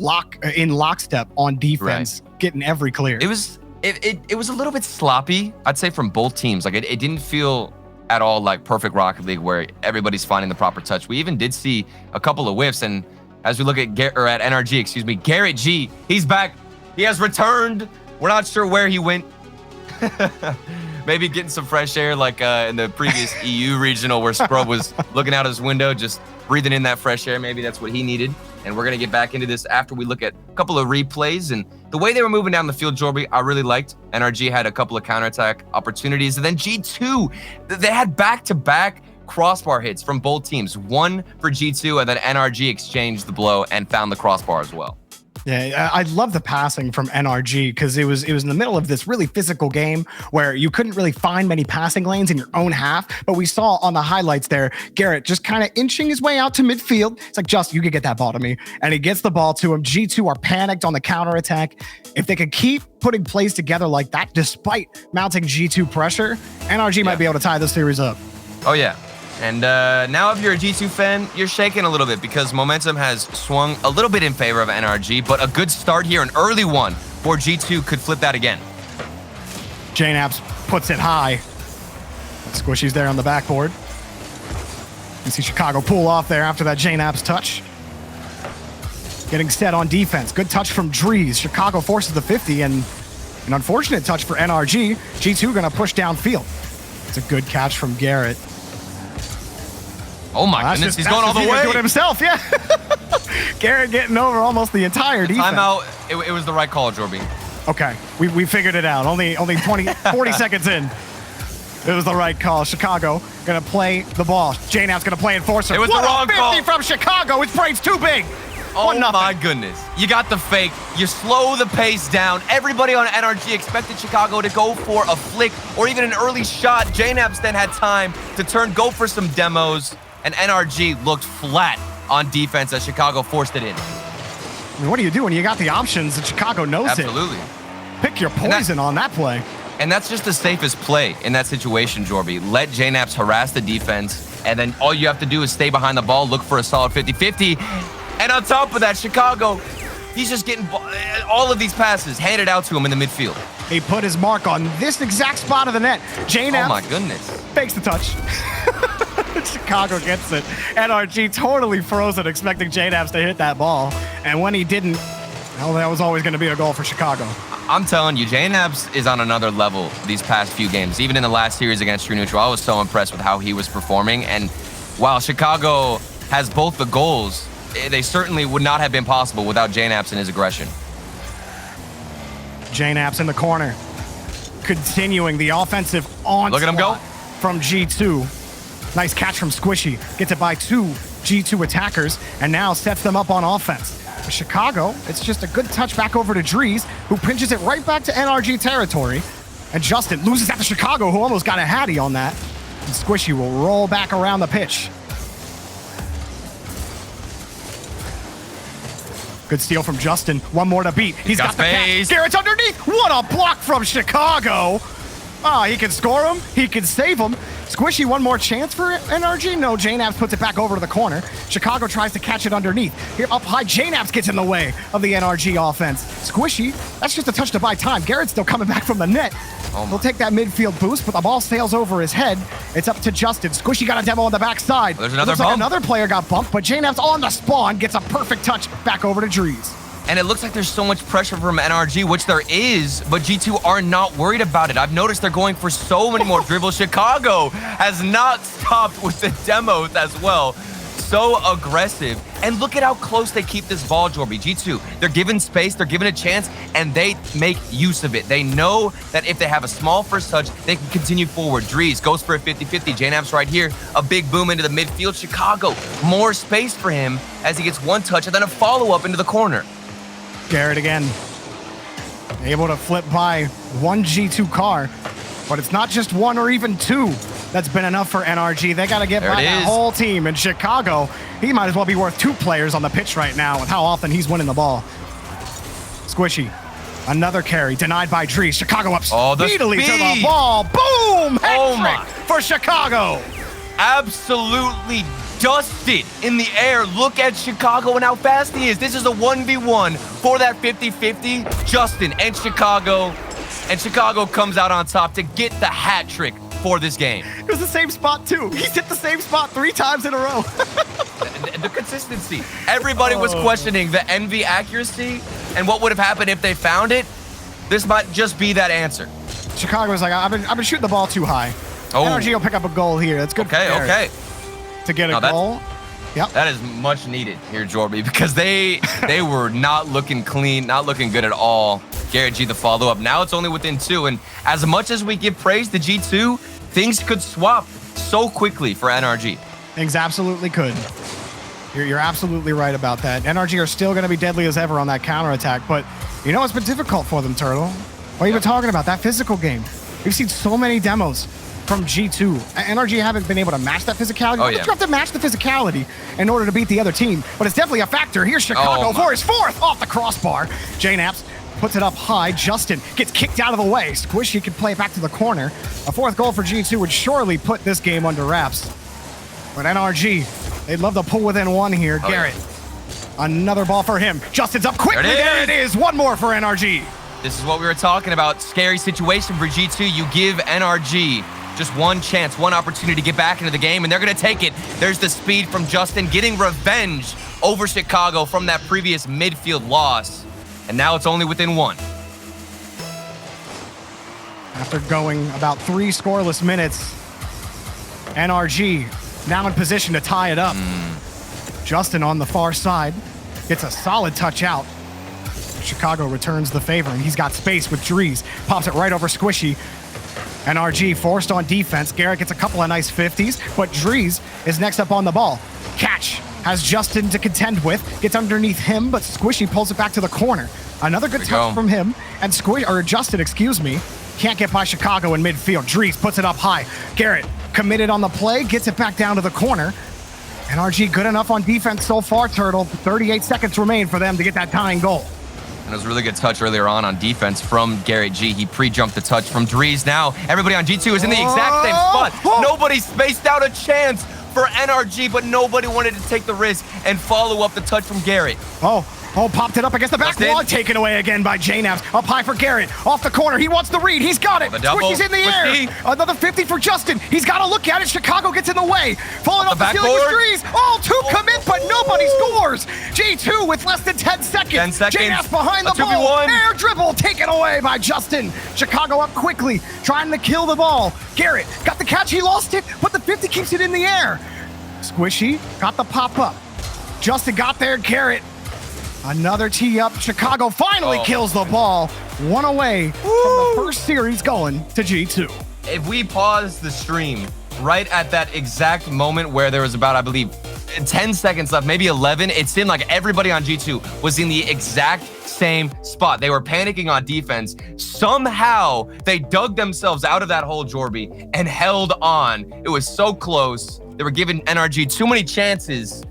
in lockstep on defense, getting every clear. It was a little bit sloppy, I'd say, from both teams. Like it didn't feel at all like perfect Rocket League where everybody's finding the proper touch. We even did see a couple of whiffs, and as we look at NRG, Garrett G, he's back. He has returned. We're not sure where he went. Maybe getting some fresh air like in the previous EU regional where Scrub was looking out his window, just breathing in that fresh air. Maybe that's what he needed. And we're going to get back into this after we look at a couple of replays. And the way they were moving down the field, Jorby, I really liked. NRG had a couple of counterattack opportunities. And then G2, they had back-to-back crossbar hits from both teams. One for G2, and then NRG exchanged the blow and found the crossbar as well. Yeah, I love the passing from NRG because it was in the middle of this really physical game where you couldn't really find many passing lanes in your own half. But we saw on the highlights there, Garrett just kind of inching his way out to midfield. It's like, Justin, you can get that ball to me. And he gets the ball to him. G2 are panicked on the counterattack. If they could keep putting plays together like that, despite mounting G2 pressure, NRG might be able to tie this series up. Oh, yeah. And now if you're a G2 fan, you're shaking a little bit because momentum has swung a little bit in favor of NRG, but a good start here, an early one, for G2 could flip that again. JNAPS puts it high. Squishy's there on the backboard. You see Chicago pull off there after that JNAPS touch. Getting set on defense. Good touch from Drees. Chicago forces the 50, and an unfortunate touch for NRG. G2 gonna push downfield. It's a good catch from Garrett. Oh my goodness, he's going all the way. Doing it himself, yeah. Garrett getting over almost the entire defense. Timeout, it was the right call, Jorby. Okay, we figured it out. Only 40 seconds in. It was the right call. Chicago gonna play the ball. JNAP's gonna play enforcer. It was the wrong call. 50 from Chicago. His brain's too big. Oh my goodness. You got the fake. You slow the pace down. Everybody on NRG expected Chicago to go for a flick or even an early shot. JNAPS then had time to go for some demos. And NRG looked flat on defense as Chicago forced it in. I mean, what do you do when you got the options and Chicago knows Absolutely. Pick your poison on that play. And that's just the safest play in that situation, Jorby. Let JNAPS harass the defense, and then all you have to do is stay behind the ball, look for a solid 50-50. And on top of that, Chicago, he's just getting all of these passes handed out to him in the midfield. He put his mark on this exact spot of the net. JNAPS, oh my goodness, fakes the touch. Chicago gets it. NRG totally frozen, expecting JNAPS to hit that ball. And when he didn't, well, that was always going to be a goal for Chicago. I'm telling you, JNAPS is on another level these past few games. Even in the last series against True Neutral, I was so impressed with how he was performing. And while Chicago has both the goals, they certainly would not have been possible without JNAPS and his aggression. JNAPS in the corner, continuing the offensive onslaught. Look at him go. From G2. Nice catch from Squishy. Gets it by two G2 attackers and now sets them up on offense. For Chicago, it's just a good touch back over to Drees, who pinches it right back to NRG territory. And Justin loses that to Chicago, who almost got a hattie on that. And Squishy will roll back around the pitch. Good steal from Justin. One more to beat. He's got the catch. Garrett's underneath. What a block from Chicago. He can score him. He can save him. Squishy, one more chance for NRG. No, JNAPS puts it back over to the corner. Chicago tries to catch it underneath. Here up high, JNAPS gets in the way of the NRG offense. Squishy, that's just a touch to buy time. Garrett's still coming back from the net. He'll take that midfield boost, but the ball sails over his head. It's up to Justin. Squishy got a demo on the backside. There's another bump. Like another player got bumped, but JNAPS on the spawn gets a perfect touch back over to Drees. And it looks like there's so much pressure from NRG, which there is, but G2 are not worried about it. I've noticed they're going for so many more dribbles. Chicago has not stopped with the demos as well. So aggressive. And look at how close they keep this ball, Jorby. G2, they're given space, they're given a chance, and they make use of it. They know that if they have a small first touch, they can continue forward. Drees goes for a 50-50. JNAPS right here, a big boom into the midfield. Chicago, more space for him as he gets one touch and then a follow-up into the corner. Garrett again, able to flip by one G2 car, but it's not just one or even two. That's been enough for NRG. They got to get by that whole team. In Chicago, he might as well be worth two players on the pitch right now with how often he's winning the ball. Squishy. Another carry denied by Drees. Chicago up speedily to the speed. ball. Boom! Oh Hat my. trick for Chicago. Absolutely dusted in the air. Look at Chicago and how fast he is. This is a 1v1 for that 50-50. Justin and Chicago comes out on top to get the hat trick for this game. It was the same spot too. He's hit the same spot 3 times in a row. The consistency. Everybody was questioning the NV accuracy and what would have happened if they found it. This might just be that answer. Chicago's like, I've been shooting the ball too high. Oh. NRG will pick up a goal here. That's good. Okay. To get a goal. Yep. That is much needed here, Jorby, because they were not looking clean, not looking good at all. Garrett G, the follow-up. Now it's only within 2, and as much as we give praise to G2, things could swap so quickly for NRG. Things absolutely could. You're absolutely right about that. NRG are still going to be deadly as ever on that counterattack, but you know it's been difficult for them, Turtle. What are you talking about? That physical game. We've seen so many demos from G2. NRG haven't been able to match that physicality. Oh, yeah. You have to match the physicality in order to beat the other team, but it's definitely a factor. Here's Chicago for his 4th off the crossbar. J-Naps puts it up high. Justin gets kicked out of the way. Squishy can play it back to the corner. A 4th goal for G2 would surely put this game under wraps. But NRG, they'd love to pull within 1 here. Oh, Garrett, another ball for him. Justin's up quickly. There it is. 1 more for NRG. This is what we were talking about. Scary situation for G2. You give NRG just 1 chance, 1 opportunity to get back into the game, and they're going to take it. There's the speed from Justin, getting revenge over Chicago from that previous midfield loss. And now it's only within 1. After going about 3 scoreless minutes, NRG now in position to tie it up. Justin on the far side gets a solid touch out. Chicago returns the favor, and he's got space with Drees. Pops it right over Squishy. NRG forced on defense. Garrett gets a couple of nice 50s, but Drees is next up on the ball. Catch has Justin to contend with. Gets underneath him, but Squishy pulls it back to the corner. Another good touch from him, and Justin, excuse me, can't get by Chicago in midfield. Drees puts it up high. Garrett committed on the play, gets it back down to the corner. NRG good enough on defense so far, Turtle. 38 seconds remain for them to get that tying goal. And it was a really good touch earlier on defense from Garrett G. He pre-jumped the touch from Drees. Now everybody on G2 is in the exact same spot. Nobody spaced out a chance for NRG, but nobody wanted to take the risk and follow up the touch from Garrett. Popped it up against the back wall. Taken away again by J-Naps. Up high for Garrett. Off the corner. He wants the read. He's got it. Squishy's in the air. Another 50 for Justin. He's got to look at it. Chicago gets in the way. Falling off the ceiling with Drees. Two commit, but nobody scores. G2 with less than 10 seconds. 10 seconds. J-Naps behind the ball. Air dribble. Taken away by Justin. Chicago up quickly. Trying to kill the ball. Garrett got the catch. He lost it, but the 50 keeps it in the air. Squishy got the pop up. Justin got there. Garrett. Another tee up. Chicago finally kills the ball. 1 away from the first series going to G2. If we pause the stream right at that exact moment where there was about, I believe, 10 seconds left, maybe 11, it seemed like everybody on G2 was in the exact same spot. They were panicking on defense. Somehow they dug themselves out of that hole, Jorby, and held on. It was so close. They were giving NRG too many chances.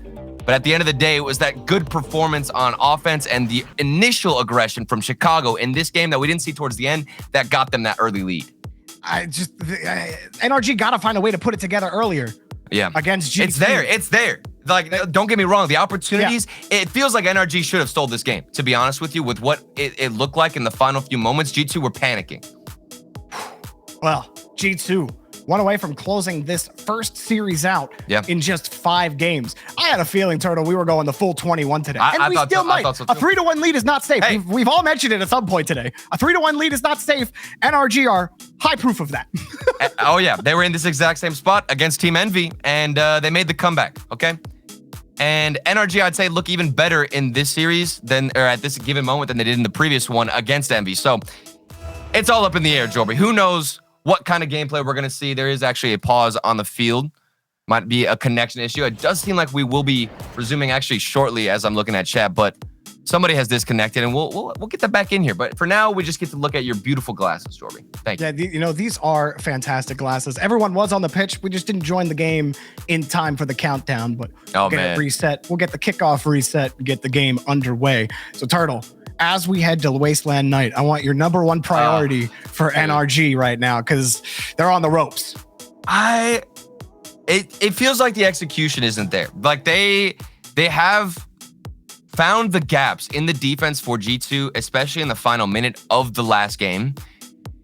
But at the end of the day, it was that good performance on offense and the initial aggression from Chicago in this game that we didn't see towards the end that got them that early lead. NRG got to find a way to put it together earlier. Yeah. Against G2. It's there. Like, don't get me wrong. The opportunities, it feels like NRG should have stole this game, to be honest with you, with what it looked like in the final few moments. G2 were panicking. Well, G2. 1 away from closing this first series out in just 5 games. I had a feeling, Turtle, we were going the full 21 today. And we still might. A 3-1 lead is not safe. Hey. We've all mentioned it at some point today. A 3-1 lead is not safe. NRG are high proof of that. Oh, yeah. They were in this exact same spot against Team Envy, and they made the comeback, okay? And NRG, I'd say, look even better in this series or at this given moment than they did in the previous one against Envy. So it's all up in the air, Jorby. Who knows what kind of gameplay we're going to see? There is actually a pause on the field. Might be a connection issue. It does seem like we will be resuming actually shortly as I'm looking at chat, but somebody has disconnected, and we'll get that back in here. But for now, we just get to look at your beautiful glasses, Jorby. Thank you. Yeah, these are fantastic glasses. Everyone was on the pitch. We just didn't join the game in time for the countdown, but we'll get it reset. We'll get the kickoff reset, get the game underway. So, Turtle, as we head to Wasteland Night, I want your number one priority for NRG right now, because they're on the ropes. It feels like the execution isn't there. Like they have found the gaps in the defense for G2, especially in the final minute of the last game.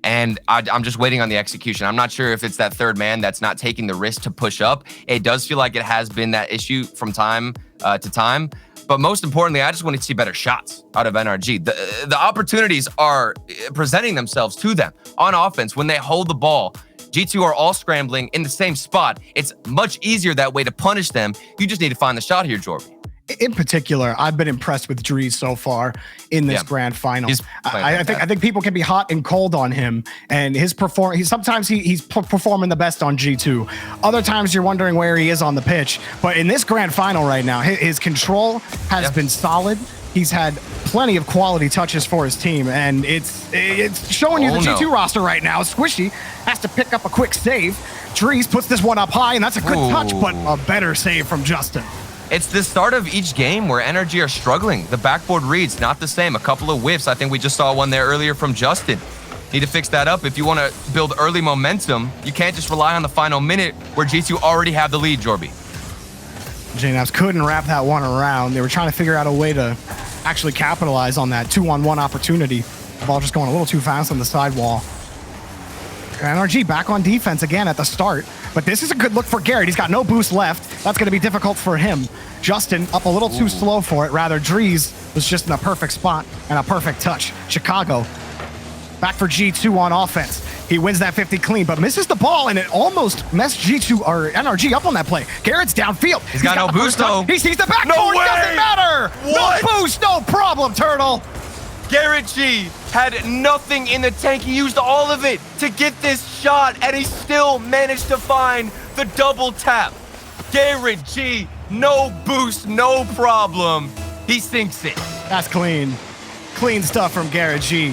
And I'm just waiting on the execution. I'm not sure if it's that third man that's not taking the risk to push up. It does feel like it has been that issue from time to time. But most importantly, I just want to see better shots out of NRG. The opportunities are presenting themselves to them on offense when they hold the ball. G2 are all scrambling in the same spot. It's much easier that way to punish them. You just need to find the shot here, Jorby. In particular, I've been impressed with Dries so far in this grand final. I think people can be hot and cold on him, and his performance. Sometimes he's performing the best on G2. Other times you're wondering where he is on the pitch. But in this grand final right now, his control has been solid. He's had plenty of quality touches for his team, and it's showing you the G2 roster right now. Squishy has to pick up a quick save. Dries puts this one up high, and that's a good touch, but a better save from Justin. It's the start of each game where NRG are struggling. The backboard reads not the same. A couple of whiffs. I think we just saw one there earlier from Justin. Need to fix that up. If you want to build early momentum, you can't just rely on the final minute where G2 already have the lead, Jorby. JNAPs couldn't wrap that one around. They were trying to figure out a way to actually capitalize on that 2-on-1 opportunity. The ball just going a little too fast on the sidewall. NRG back on defense again at the start, but this is a good look for Garrett. He's got no boost left. That's going to be difficult for him. Justin up a little too slow for it. Rather, Dries was just in a perfect spot and a perfect touch. Chicago back for G2 on offense. He wins that 50 clean, but misses the ball, and it almost messed G2 or NRG up on that play. Garrett's downfield. He's got no boost though. He sees the backboard. No way. It doesn't matter. What? No boost, no problem, Turtle. Garrett G had nothing in the tank. He used all of it to get this shot, and he still managed to find the double tap. Garrett G, no boost, no problem. He sinks it. That's clean. Clean stuff from Garrett G.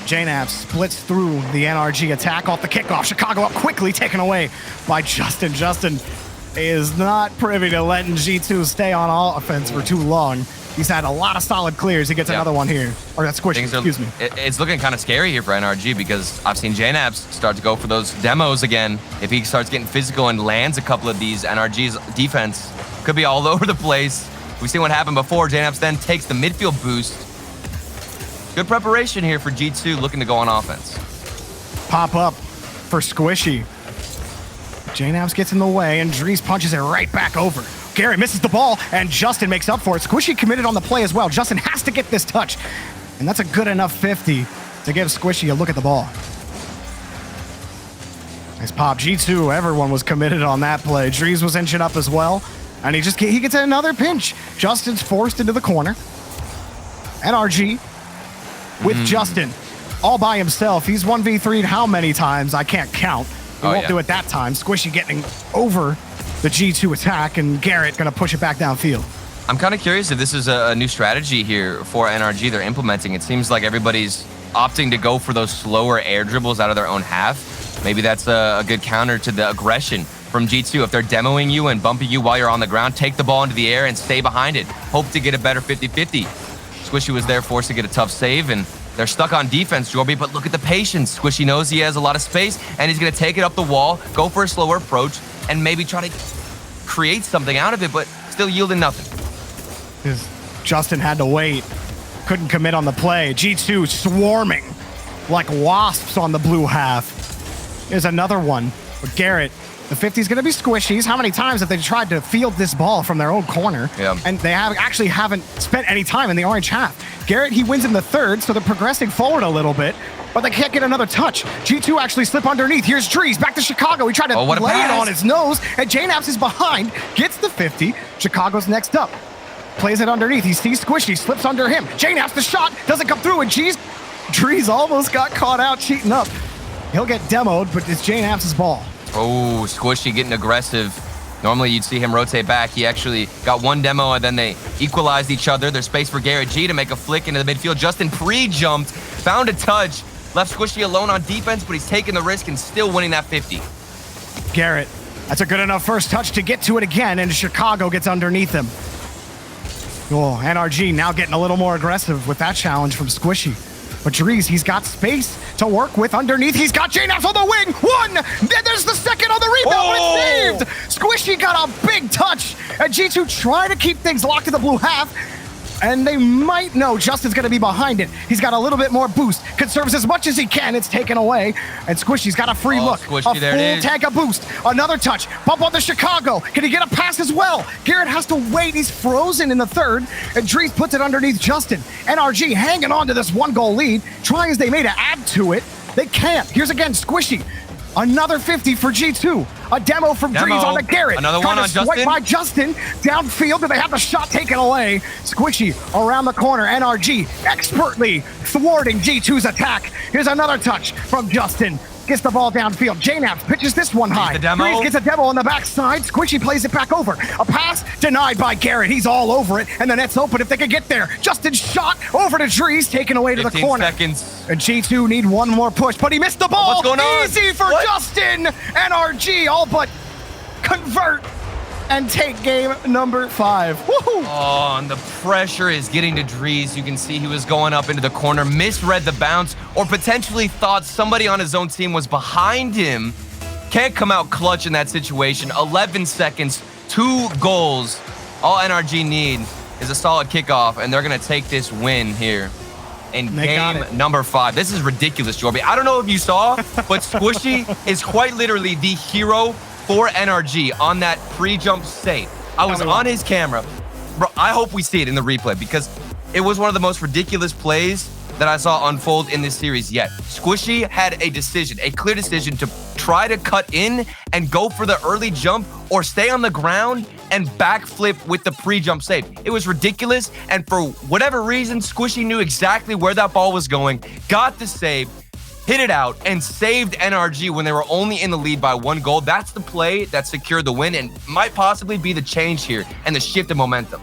JNAP splits through the NRG attack off the kickoff. Chicago up quickly, taken away by Justin. Justin is not privy to letting G2 stay on offense for too long. He's had a lot of solid clears. He gets another one here. Or that's squishy, excuse me. It's looking kind of scary here for NRG because I've seen JNAPs start to go for those demos again. If he starts getting physical and lands a couple of these, NRG's defense could be all over the place. We've seen what happened before. JNAPs then takes the midfield boost. Good preparation here for G2 looking to go on offense. Pop up for Squishy. JNAPs gets in the way, and Dries punches it right back over. Garrett misses the ball, and Justin makes up for it. Squishy committed on the play as well. Justin has to get this touch, and that's a good enough 50 to give Squishy a look at the ball. Nice pop. G2, everyone was committed on that play. Dries was inching up as well, and he gets another pinch. Justin's forced into the corner. NRG with Justin all by himself. He's 1v3'd how many times? I can't count. He won't do it that time. Squishy getting over the G2 attack, and Garrett going to push it back downfield. I'm kind of curious if this is a new strategy here for NRG they're implementing. It seems like everybody's opting to go for those slower air dribbles out of their own half. Maybe that's a good counter to the aggression from G2. If they're demoing you and bumping you while you're on the ground, take the ball into the air and stay behind it. Hope to get a better 50-50. Squishy was there forced to get a tough save, and they're stuck on defense, Jorby, but look at the patience. Squishy knows he has a lot of space, and he's going to take it up the wall, go for a slower approach, and maybe try to create something out of it, but still yielding nothing. Justin had to wait. Couldn't commit on the play. G2 swarming like wasps on the blue half. Here's another one. But Garrett, the 50's going to be Squishy's. How many times have they tried to field this ball from their own corner? Yeah. And they actually haven't spent any time in the orange half. Garrett, he wins in the third, so they're progressing forward a little bit, but they can't get another touch. G2 actually slip underneath. Here's Dries back to Chicago. He tried to lay it on his nose, and JNAPs is behind, gets the 50. Chicago's next up. Plays it underneath. He sees Squishy, slips under him. JNAPs the shot, doesn't come through, and Dries almost got caught out cheating up. He'll get demoed, but it's JNAPs' ball. Oh, Squishy getting aggressive. Normally you'd see him rotate back. He actually got one demo, and then they equalized each other. There's space for Garrett G to make a flick into the midfield. Justin pre-jumped, found a touch, left Squishy alone on defense, but he's taking the risk and still winning that 50. Garrett, that's a good enough first touch to get to it again, and Chicago gets underneath him. Oh, NRG now getting a little more aggressive with that challenge from Squishy. But Dries, he's got space to work with underneath. He's got JNAPS on the wing. One! Then there's the second on the rebound, but it's saved! Squishy got a big touch. And G2 trying to keep things locked in the blue half. And they might know Justin's going to be behind it. He's got a little bit more boost. Conserves as much as he can. It's taken away. And Squishy's got a free look. Squishy, a full tank of boost. Another touch. Bump on the Chicago. Can he get a pass as well? Garrett has to wait. He's frozen in the third. And Dries puts it underneath Justin. NRG hanging on to this 1-goal lead. Trying as they may to add to it. They can't. Here's again Squishy. Another 50 for G2. A demo from Dries on the Garrett. Another one on Justin. By Justin. Downfield, and they have the shot taken away. Squishy around the corner. NRG expertly thwarting G2's attack. Here's another touch from Justin. Gets the ball downfield. JNAPS pitches this one high. Dries gets a demo on the backside. Squishy plays it back over. A pass denied by Garrett. He's all over it, and the net's open if they could get there. Justin shot over to Dries, taken away to the corner. 15 seconds. And G2 need one more push, but he missed the ball. What's going on? Easy for Justin. NRG all but convert and take game number 5. Woohoo! Oh, and the pressure is getting to Dries. You can see he was going up into the corner, misread the bounce, or potentially thought somebody on his own team was behind him. Can't come out clutch in that situation. 11 seconds, 2 goals. All NRG need is a solid kickoff, and they're going to take this win here in game number 5. This is ridiculous, Jorby. I don't know if you saw, but Squishy is quite literally the hero for NRG on that pre-jump save. I was on his camera. Bro, I hope we see it in the replay because it was one of the most ridiculous plays that I saw unfold in this series yet. Squishy had a decision, a clear decision to try to cut in and go for the early jump or stay on the ground and backflip with the pre-jump save. It was ridiculous, and for whatever reason, Squishy knew exactly where that ball was going, got the save, hit it out, and saved NRG when they were only in the lead by 1 goal. That's the play that secured the win and might possibly be the change here and the shift in momentum.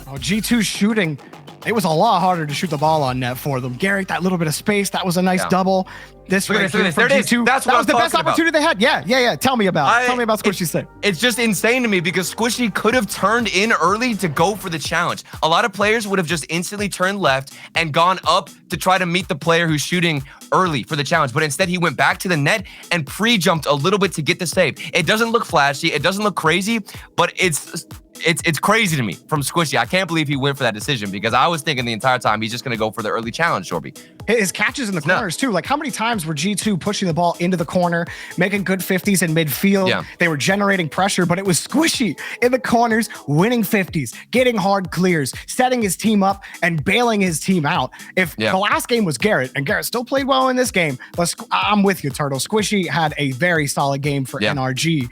Oh, G2 shooting. It was a lot harder to shoot the ball on net for them. Garrett, that little bit of space, that was a nice double. This look at this. There it is. That's what that was the best opportunity they had. Yeah. Tell me about Squishy's thing. It's just insane to me because Squishy could have turned in early to go for the challenge. A lot of players would have just instantly turned left and gone up to try to meet the player who's shooting early for the challenge. But instead, he went back to the net and pre-jumped a little bit to get the save. It doesn't look flashy. It doesn't look crazy, but it's crazy to me from Squishy. I can't believe he went for that decision because I was thinking the entire time he's just going to go for the early challenge, Shorby. His catches in the corners too. Like how many times were G2 pushing the ball into the corner, making good 50s in midfield? Yeah. They were generating pressure, but it was Squishy in the corners, winning 50s, getting hard clears, setting his team up and bailing his team out. If the last game was Garrett, and Garrett still played well in this game, but I'm with you, Turtle. Squishy had a very solid game for NRG.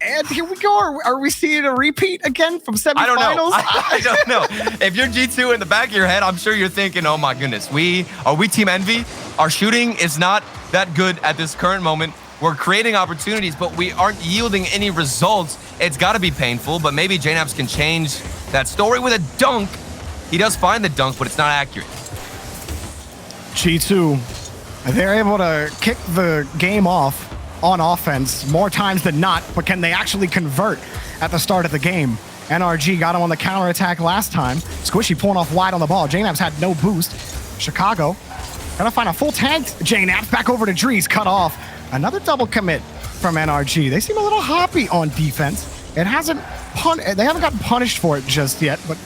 And here we go. Are we seeing a repeat again from semifinals? I don't know. If you're G2 in the back of your head, I'm sure you're thinking, oh my goodness, are we Team Envy? Our shooting is not that good at this current moment. We're creating opportunities, but we aren't yielding any results. It's got to be painful, but maybe JNAPS can change that story with a dunk. He does find the dunk, but it's not accurate. G2, they're able to kick the game off on offense more times than not, but can they actually convert at the start of the game? NRG got him on the counterattack last time. Squishy pulling off wide on the ball. JNAPS had no boost. Chicago gonna find a full tank. JNAPS back over to Dries, cut off. Another double commit from NRG. They seem a little hoppy on defense. They haven't gotten punished for it just yet, but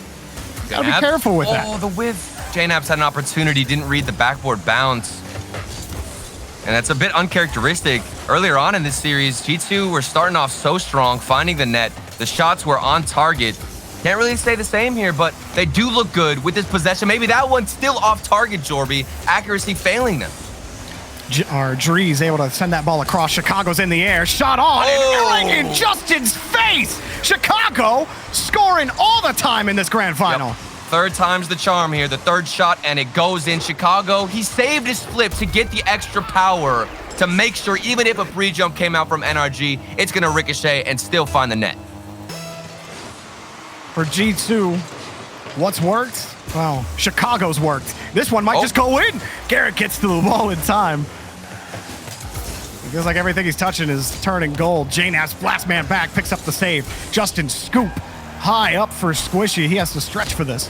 gotta be careful with that. Oh, the whiff. JNAPS had an opportunity, didn't read the backboard bounce. And that's a bit uncharacteristic. Earlier on in this series, G2 were starting off so strong, finding the net. The shots were on target. Can't really say the same here, but they do look good with this possession. Maybe that one's still off target, Jorby. Accuracy failing them. Dries able to send that ball across. Chicago's in the air. Shot on and in Justin's face. Chicago scoring all the time in this grand final. Yep. Third time's the charm here. The third shot, and it goes in. Chicago, he saved his flip to get the extra power to make sure even if a pre-jump came out from NRG, it's going to ricochet and still find the net. For G2, what's worked? Well, Chicago's worked. This one might just go in. Garrett gets to the ball in time. It feels like everything he's touching is turning gold. JNAPS, last man back, picks up the save. Justin scoop high up for Squishy. He has to stretch for this.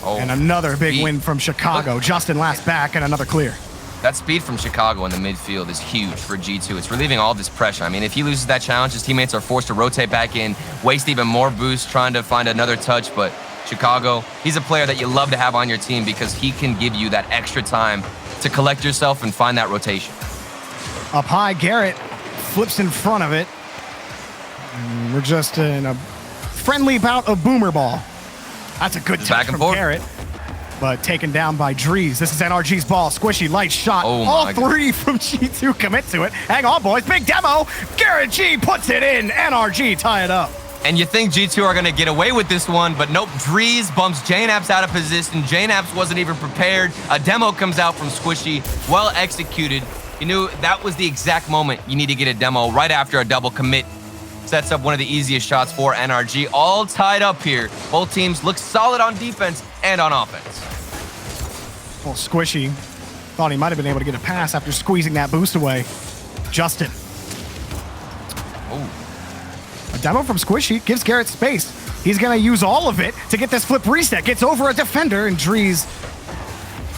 Oh, and another big speed. win from Chicago. Justin last back and another clear. That speed from Chicago in the midfield is huge for G2. It's relieving all this pressure. I mean, if he loses that challenge, his teammates are forced to rotate back in, waste even more boost trying to find another touch. But Chicago, he's a player that you love to have on your team because he can give you that extra time to collect yourself and find that rotation. Up high, Garrett flips in front of it. And we're just in a friendly bout of boomer ball. That's a good touch from Garrett, but taken down by Drees. This is NRG's ball. Squishy, light shot. All three from G2 commit to it. Hang on, boys. Big demo. Garrett G puts it in. NRG tie it up. And you think G2 are going to get away with this one, but nope. Drees bumps JNaps out of position. JNaps wasn't even prepared. A demo comes out from Squishy. Well executed. You knew that was the exact moment you need to get a demo right after a double commit. Sets up one of the easiest shots for NRG. All tied up here. Both teams look solid on defense and on offense. Well, Squishy thought he might have been able to get a pass after squeezing that boost away. Justin. Ooh. A demo from Squishy gives Garrett space. He's going to use all of it to get this flip reset. Gets over a defender, and Drees,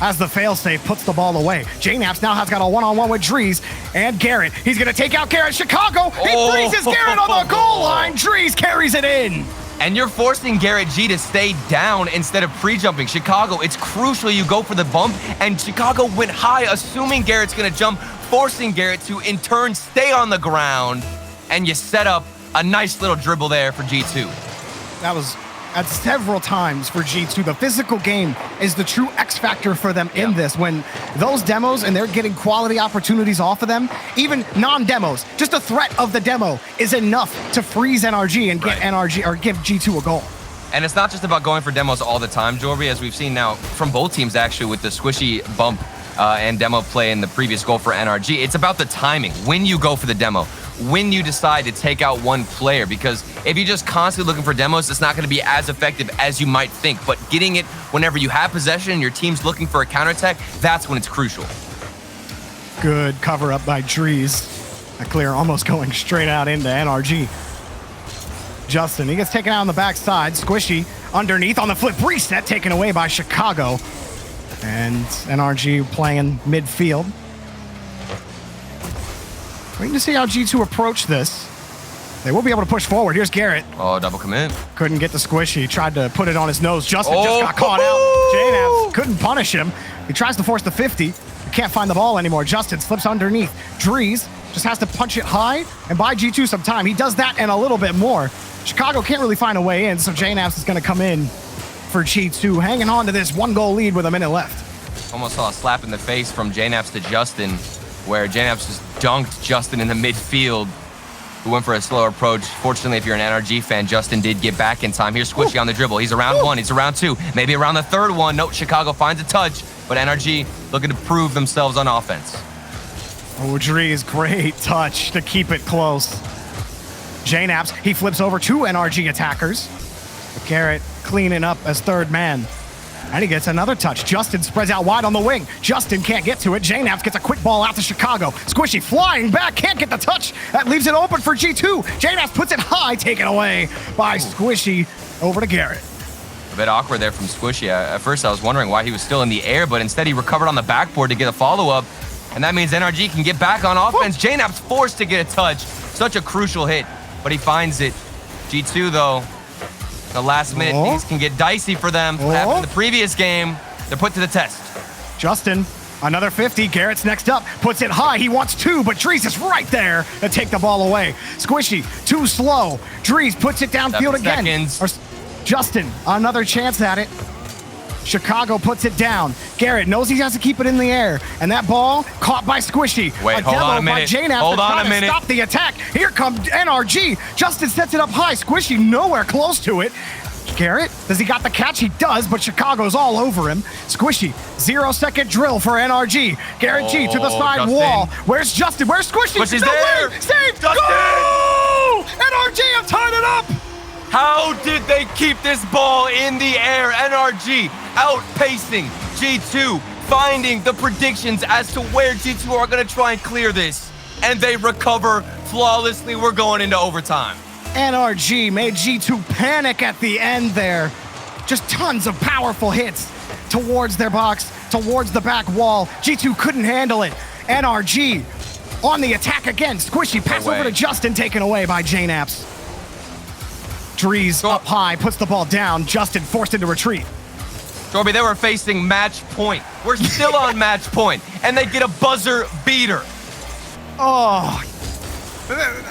as the failsafe, puts the ball away. JNaps now has got a one-on-one with Drees and Garrett. He's going to take out Garrett. Chicago, he freezes Garrett on the goal line. Drees carries it in. And you're forcing Garrett G to stay down instead of pre-jumping. Chicago, it's crucial you go for the bump, and Chicago went high, assuming Garrett's going to jump, forcing Garrett to, in turn, stay on the ground, and you set up a nice little dribble there for G2. That was at several times for G2. The physical game is the true X factor for them in this. When those demos and they're getting quality opportunities off of them, even non-demos, just the threat of the demo is enough to freeze NRG and get NRG or give G2 a goal. And it's not just about going for demos all the time, Jorby, as we've seen now from both teams actually with the Squishy bump and demo play in the previous goal for NRG. It's about the timing, when you go for the demo, when you decide to take out one player, because if you're just constantly looking for demos, it's not going to be as effective as you might think. But getting it whenever you have possession and your team's looking for a counterattack, that's when it's crucial. Good cover up by Drees. A clear almost going straight out into NRG. Justin, he gets taken out on the backside. Squishy underneath on the flip reset, taken away by Chicago. And NRG playing midfield. Waiting to see how G2 approach this. They will be able to push forward. Here's Garrett. Oh, double commit. Couldn't get the Squishy. Tried to put it on his nose. Justin just got caught out. JNaps couldn't punish him. He tries to force the 50. He can't find the ball anymore. Justin slips underneath. Drees just has to punch it high and buy G2 some time. He does that and a little bit more. Chicago can't really find a way in, so JNaps is going to come in for G2, hanging on to this 1-goal lead with a minute left. Almost saw a slap in the face from JNaps to Justin, where JNaps just dunked Justin in the midfield, who went for a slower approach. Fortunately, if you're an NRG fan, Justin did get back in time. Here's Squishy on the dribble. He's around one, he's around two, maybe around the third one. Nope, Chicago finds a touch, but NRG looking to prove themselves on offense. Oh, Drees, great touch to keep it close. JNaps, he flips over two NRG attackers. Garrett cleaning up as third man. And he gets another touch. Justin spreads out wide on the wing. Justin can't get to it. JNaps gets a quick ball out to Chicago. Squishy flying back, can't get the touch. That leaves it open for G2. JNaps puts it high, taken away by Squishy. Over to Garrett. A bit awkward there from Squishy. At first I was wondering why he was still in the air, but instead he recovered on the backboard to get a follow-up. And that means NRG can get back on offense. JNaps forced to get a touch. Such a crucial hit, but he finds it. G2 though, the last minute, things can get dicey for them. What happened in the previous game, they're put to the test. Justin, another 50. Garrett's next up, puts it high. He wants two, but Drees is right there to take the ball away. Squishy, too slow. Drees puts it downfield again. Justin, another chance at it. Chicago puts it down. Garrett knows he has to keep it in the air, and that ball caught by Squishy. Wait, hold on a minute. Hold on a minute. Stop the attack. Here comes NRG. Justin sets it up high. Squishy nowhere close to it. Garrett, does he got the catch? He does, but Chicago's all over him. Squishy, 0-second drill for NRG. Garrett G to the side wall. Where's Justin? Where's Squishy? Squishy's there. Save. Justin! Go! NRG have tied it up. How did they keep this ball in the air? NRG outpacing G2, finding the predictions as to where G2 are going to try and clear this. And they recover flawlessly. We're going into overtime. NRG made G2 panic at the end there. Just tons of powerful hits towards their box, towards the back wall. G2 couldn't handle it. NRG on the attack again. Squishy pass over to Justin, taken away by JNaps. Drees up high, puts the ball down. Justin forced into retreat. Jorby, they were facing match point. We're still on match point, and they get a buzzer beater. Oh,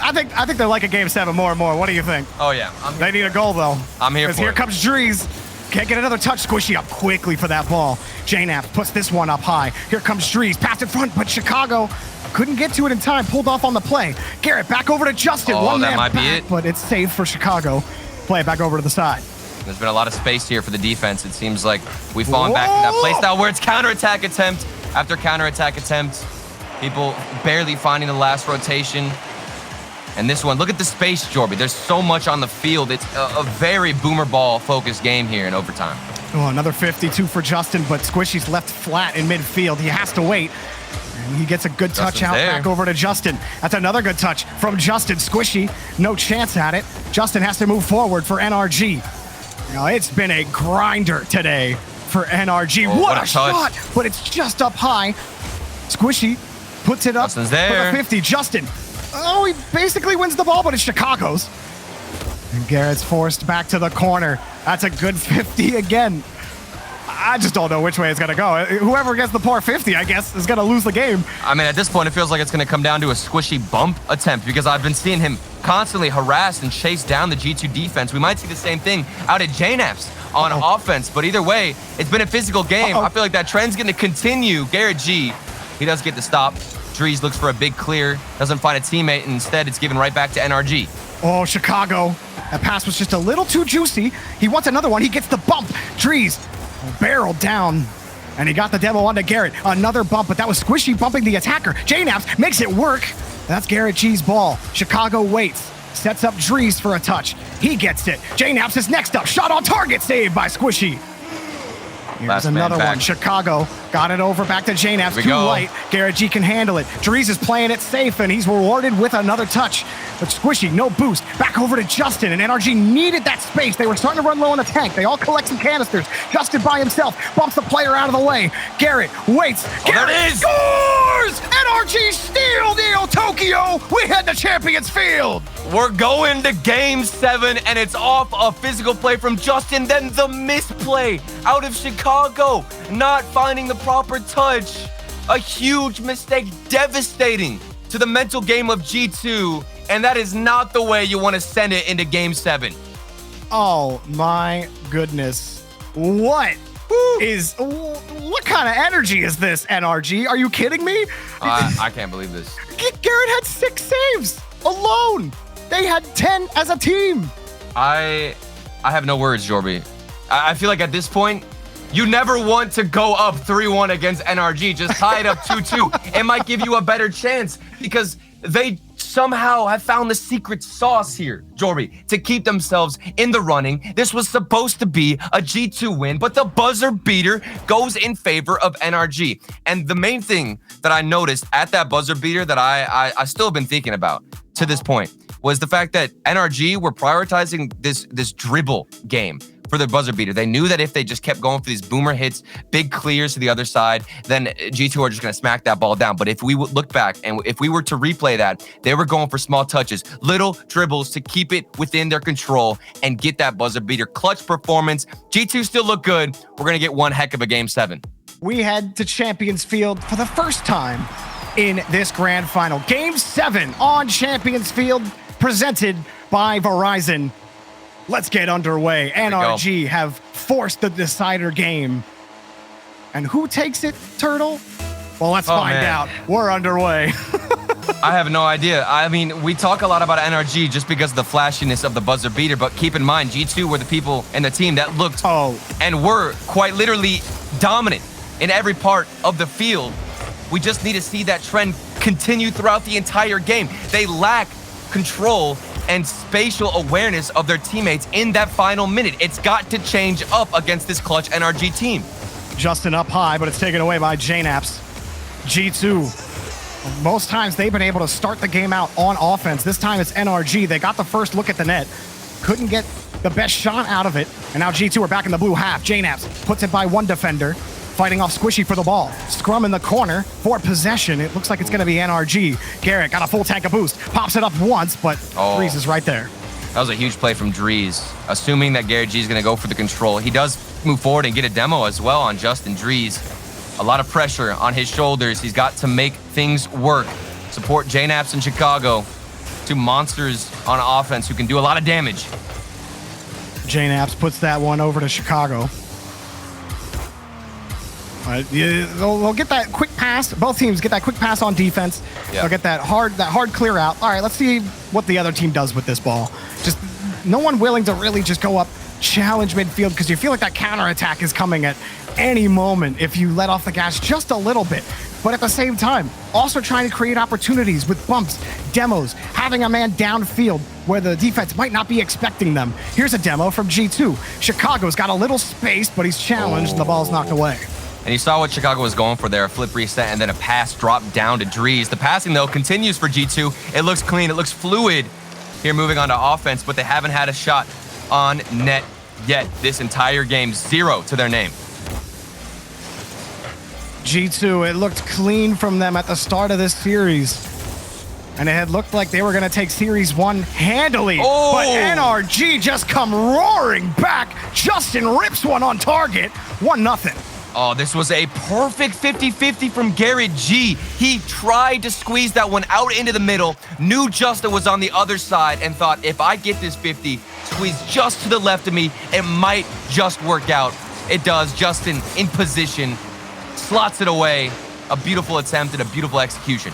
I think they like a game 7 more and more. What do you think? Oh, yeah. They need a goal, though. I'm here for it. Here comes Drees. Can't get another touch. Squishy up quickly for that ball. JNaps puts this one up high. Here comes Drees. Pass in front, but Chicago couldn't get to it in time. Pulled off on the play. Garrett back over to Justin. Oh, one that man might back, be it. But it's safe for Chicago. Play it back over to the side. There's been a lot of space here for the defense. It seems like we've fallen back to that play style where it's counterattack attempt after counterattack attempt. People barely finding the last rotation. And this one, look at the space, Jorby. There's so much on the field. It's a very boomer ball focused game here in overtime. Oh, another 52 for Justin, but Squishy's left flat in midfield. He has to wait. And he gets a good touch out back over to Justin. That's another good touch from Justin. Squishy, no chance at it. Justin has to move forward for NRG. Now, it's been a grinder today for NRG. Oh, what a shot, but it's just up high. Squishy puts it up for the 50. Justin, oh, he basically wins the ball, but it's Chicago's. And Garrett's forced back to the corner. That's a good 50 again. I just don't know which way it's going to go. Whoever gets the poor 50, I guess, is going to lose the game. I mean, at this point, it feels like it's going to come down to a Squishy bump attempt because I've been seeing him constantly harass and chase down the G2 defense. We might see the same thing out at JNaps on offense, but either way, it's been a physical game. I feel like that trend's going to continue. Garrett G, he does get the stop. Drees looks for a big clear, doesn't find a teammate, and instead it's given right back to NRG. Oh, Chicago. That pass was just a little too juicy. He wants another one. He gets the bump. Drees barreled down, and he got the demo onto Garrett. Another bump, but that was Squishy bumping the attacker. JNaps makes it work. That's Garrett G's ball. Chicago waits, sets up Drees for a touch. He gets it. JNaps is next up. Shot on target, saved by Squishy. Here's another one. Chicago got it over back to JNaps. Too light. Garrett G can handle it. Drees is playing it safe, and he's rewarded with another touch. But Squishy, no boost. Back over to Justin, and NRG needed that space. They were starting to run low on the tank. They all collect some canisters. Justin by himself bumps the player out of the way. Garrett waits. Garrett scores! NRG steal Neo Tokyo. We head to Champions Field. We're going to game 7, and it's off a physical play from Justin, then the misplay out of Chicago, not finding the proper touch. A huge mistake, devastating to the mental game of G2, and that is not the way you want to send it into game 7. Oh my goodness. What kind of energy is this, NRG? Are you kidding me? I can't believe this. Garrett had 6 saves alone. They had 10 as a team. I have no words, Jorby. I feel like at this point, you never want to go up 3-1 against NRG. Just tie it up 2-2. It might give you a better chance because they somehow have found the secret sauce here, Jorby, to keep themselves in the running. This was supposed to be a G2 win, but the buzzer beater goes in favor of NRG. And the main thing that I noticed at that buzzer beater that I still have been thinking about to this point was the fact that NRG were prioritizing this dribble game for the buzzer beater. They knew that if they just kept going for these boomer hits, big clears to the other side, then G2 are just going to smack that ball down. But if we look back and if we were to replay that, they were going for small touches, little dribbles to keep it within their control and get that buzzer beater. Clutch performance. G2 still look good. We're going to get one heck of a game 7. We head to Champions Field for the first time in this grand final. Game 7 on Champions Field, presented by Verizon. Let's get underway. NRG have forced the decider game. And who takes it, Turtle? Well, let's find out. We're underway. I have no idea. I mean, we talk a lot about NRG just because of the flashiness of the buzzer beater, but keep in mind, G2 were the people and the team that looked and were quite literally dominant in every part of the field. We just need to see that trend continue throughout the entire game. They lack control and spatial awareness of their teammates in that final minute. It's got to change up against this clutch NRG team. Justin up high, but it's taken away by JNaps. G2 Most times they've been able to start the game out on offense. This time it's NRG. They got the first look at the net. Couldn't get the best shot out of it. And now G2 are back in the blue half. JNAPS puts it by one defender, fighting off Squishy for the ball. Scrum in the corner for possession. It looks like it's going to be NRG. Garrett got a full tank of boost. Pops it up once, but Drees is right there. That was a huge play from Drees. Assuming that Garrett G is going to go for the control. He does move forward and get a demo as well on Justin Drees. A lot of pressure on his shoulders. He's got to make things work. Support JNAPS in Chicago. Two monsters on offense who can do a lot of damage. JNAPS puts that one over to Chicago. They'll get that quick pass. Both teams get that quick pass on defense. Yeah. They'll get that hard clear out. All right, let's see what the other team does with this ball. Just no one willing to really just go up, challenge midfield, because you feel like that counterattack is coming at any moment if you let off the gas just a little bit. But at the same time, also trying to create opportunities with bumps, demos, having a man downfield where the defense might not be expecting them. Here's a demo from G2. Chicago's got a little space, but he's challenged and the ball's knocked away. And you saw what Chicago was going for there, a flip reset and then a pass drop down to Drees. The passing, though, continues for G2. It looks clean, it looks fluid here moving on to offense, but they haven't had a shot on net yet this entire game. 0 to their name. G2, it looked clean from them at the start of this series. And it had looked like they were going to take Series 1 handily. Oh. But NRG just come roaring back. Justin rips one on target. 1-0. Oh, this was a perfect 50-50 from Garrett G. He tried to squeeze that one out into the middle, knew Justin was on the other side, and thought, if I get this 50, squeeze just to the left of me, it might just work out. It does. Justin in position, slots it away. A beautiful attempt and a beautiful execution.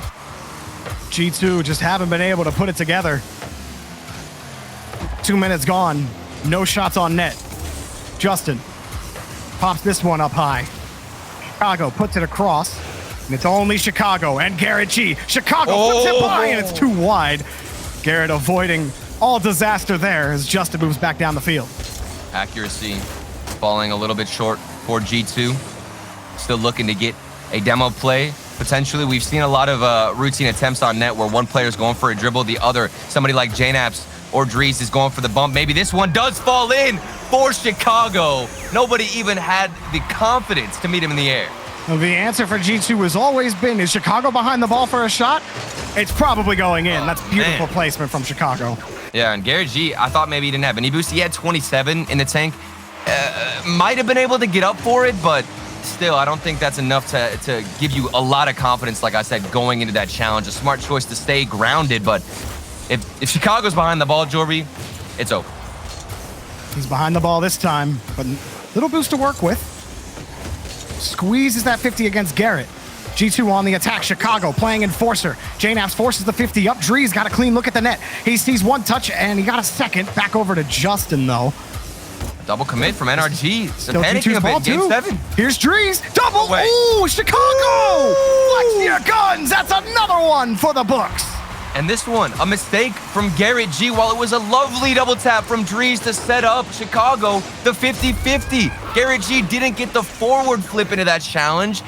G2 just haven't been able to put it together. 2 minutes gone. No shots on net. Justin pops this one up high. Chicago puts it across, and it's only Chicago and Garrett G. Chicago puts it by, and it's too wide. Garrett avoiding all disaster there as Justin moves back down the field. Accuracy falling a little bit short for G2. Still looking to get a demo play. Potentially, we've seen a lot of routine attempts on net where one player is going for a dribble, the other, somebody like JNAPS or Drees, is going for the bump. Maybe this one does fall in for Chicago. Nobody even had the confidence to meet him in the air. Well, the answer for G2 has always been, is Chicago behind the ball for a shot? It's probably going in. That's beautiful placement from Chicago. Yeah, and Garrett G, I thought maybe he didn't have any boost. He had 27 in the tank. Might have been able to get up for it, but still, I don't think that's enough to give you a lot of confidence, like I said, going into that challenge. A smart choice to stay grounded, but if Chicago's behind the ball, Jorby, it's over. He's behind the ball this time, but little boost to work with. Squeezes that 50 against Garrett. G2 on the attack. Chicago playing enforcer. JNAPS forces the 50 up. Drees got a clean look at the net. He sees one touch, and he got a second. Back over to Justin, though. A double commit from NRG. Still panicking a bit in Game 7. Here's Drees. Double. Ooh, Chicago! Flex your guns. That's another one for the books. And this one, a mistake from Garrett G, while it was a lovely double tap from Drees to set up Chicago the 50-50. Garrett G didn't get the forward flip into that challenge,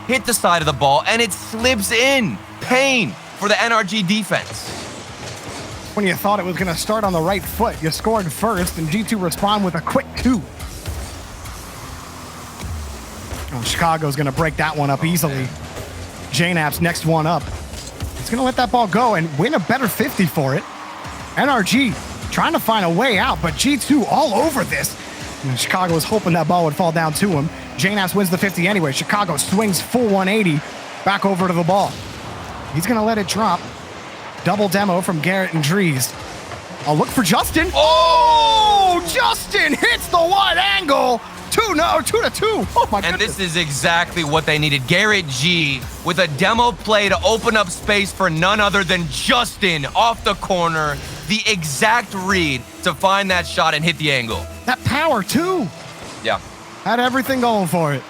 hit the side of the ball, and it slips in. Pain for the NRG defense. When you thought it was going to start on the right foot, you scored first, and G2 respond with a quick 2. Oh, Chicago's going to break that one up easily. JNAP's next one up. He's going to let that ball go and win a better 50 for it. NRG trying to find a way out, but G2 all over this. And Chicago was hoping that ball would fall down to him. JNAPS wins the 50 anyway. Chicago swings full 180 back over to the ball. He's going to let it drop. Double demo from Garrett and Drees. I'll look for Justin. Oh, Justin hits the wide angle. 2-2. Oh my goodness. And this is exactly what they needed. Garrett G with a demo play to open up space for none other than Justin off the corner. The exact read to find that shot and hit the angle. That power too. Yeah. Had everything going for it.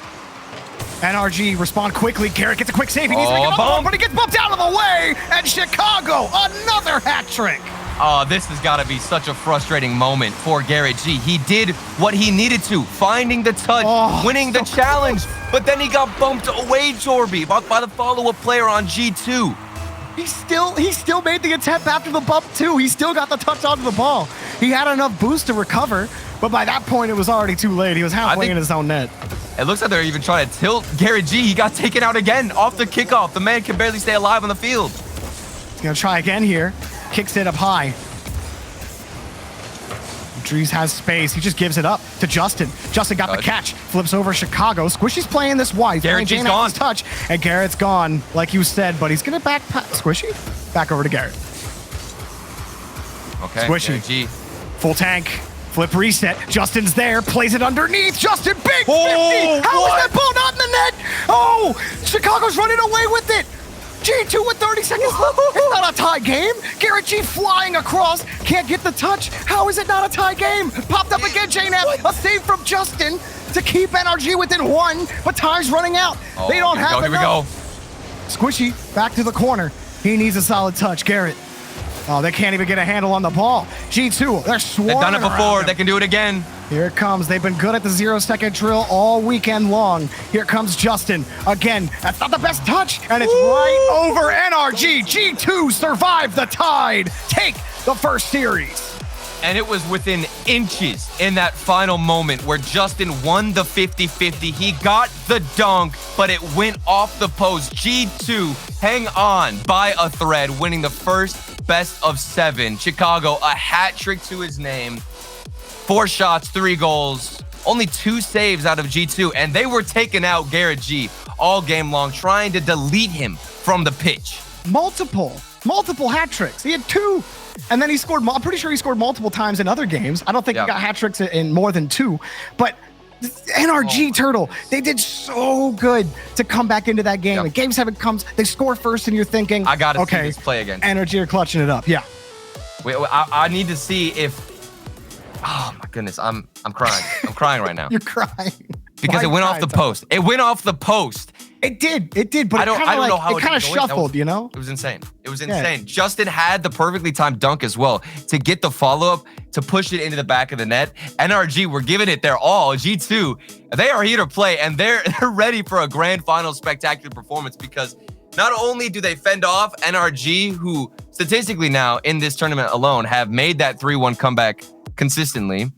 NRG respond quickly. Garrett gets a quick save. He needs to make another one, but he gets bumped out of the way. And Chicago, another hat trick. Oh, this has got to be such a frustrating moment for Garrett G. He did what he needed to, finding the touch, winning the challenge, but then he got bumped away, Jorby, by the follow-up player on G2. He still made the attempt after the bump too. He still got the touch onto the ball. He had enough boost to recover, but by that point, it was already too late. He was halfway in his own net. It looks like they're even trying to tilt Garrett G. He got taken out again off the kickoff. The man can barely stay alive on the field. He's gonna try again here. Kicks it up high. Drees has space. He just gives it up to Justin. Justin got the catch. Flips over Chicago. Squishy's playing this wide. Garrett G's gone. Touch, and Garrett's gone, like you said, but he's going to back Squishy. Back over to Garrett. Okay, Squishy. G. Full tank. Flip reset. Justin's there. Plays it underneath. Justin, big 50. How is that ball not in the net? Oh, Chicago's running away with it. G2 with 30 seconds left. It's not a tie game. Garrett G flying across. Can't get the touch. How is it not a tie game? Popped up again, JNF. A save from Justin to keep NRG within one, but time's running out. They don't have enough. Here we go. Squishy back to the corner. He needs a solid touch. Garrett. Oh, they can't even get a handle on the ball. G2, they're swarming. They've done it before. They can do it again. Here it comes. They've been good at the 0-second drill all weekend long. Here comes Justin. Again, that's not the best touch, and it's right over NRG. G2 survive the tide. Take the first series. And it was within inches in that final moment where Justin won the 50-50. He got the dunk, but it went off the post. G2 hang on by a thread, winning the first best of 7. Chicago, a hat trick to his name. 4 shots, 3 goals, only 2 saves out of G2, and they were taking out Garrett G all game long, trying to delete him from the pitch. Multiple hat tricks. He had 2. And then he scored, I'm pretty sure he scored multiple times in other games. I don't think he got hat tricks in more than 2. But NRG Turtle, they did so good to come back into that game. And game 7 comes, they score first, and you're thinking, I got to see this play again. NRG are clutching it up. Yeah. Wait, I need to see if. Oh my goodness, I'm crying. I'm crying right now. You're crying. Because it went off the post. It went off the post. It did, but I don't know how it kind of shuffled, you know? It was insane. It was insane. Justin had the perfectly timed dunk as well to get the follow-up, to push it into the back of the net. NRG were giving it their all. G2, they are here to play, and they're ready for a grand final spectacular performance, because not only do they fend off NRG, who statistically now in this tournament alone have made that 3-1 comeback consistently,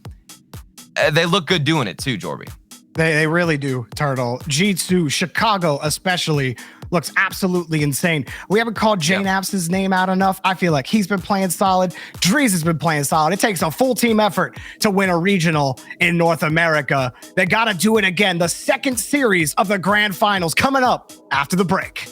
they look good doing it too, Jorby. They really do, Turtle. G2, Chicago especially, looks absolutely insane. We haven't called JNAPS' name out enough. I feel like he's been playing solid. Drees has been playing solid. It takes a full team effort to win a regional in North America. They got to do it again. The second series of the grand finals coming up after the break.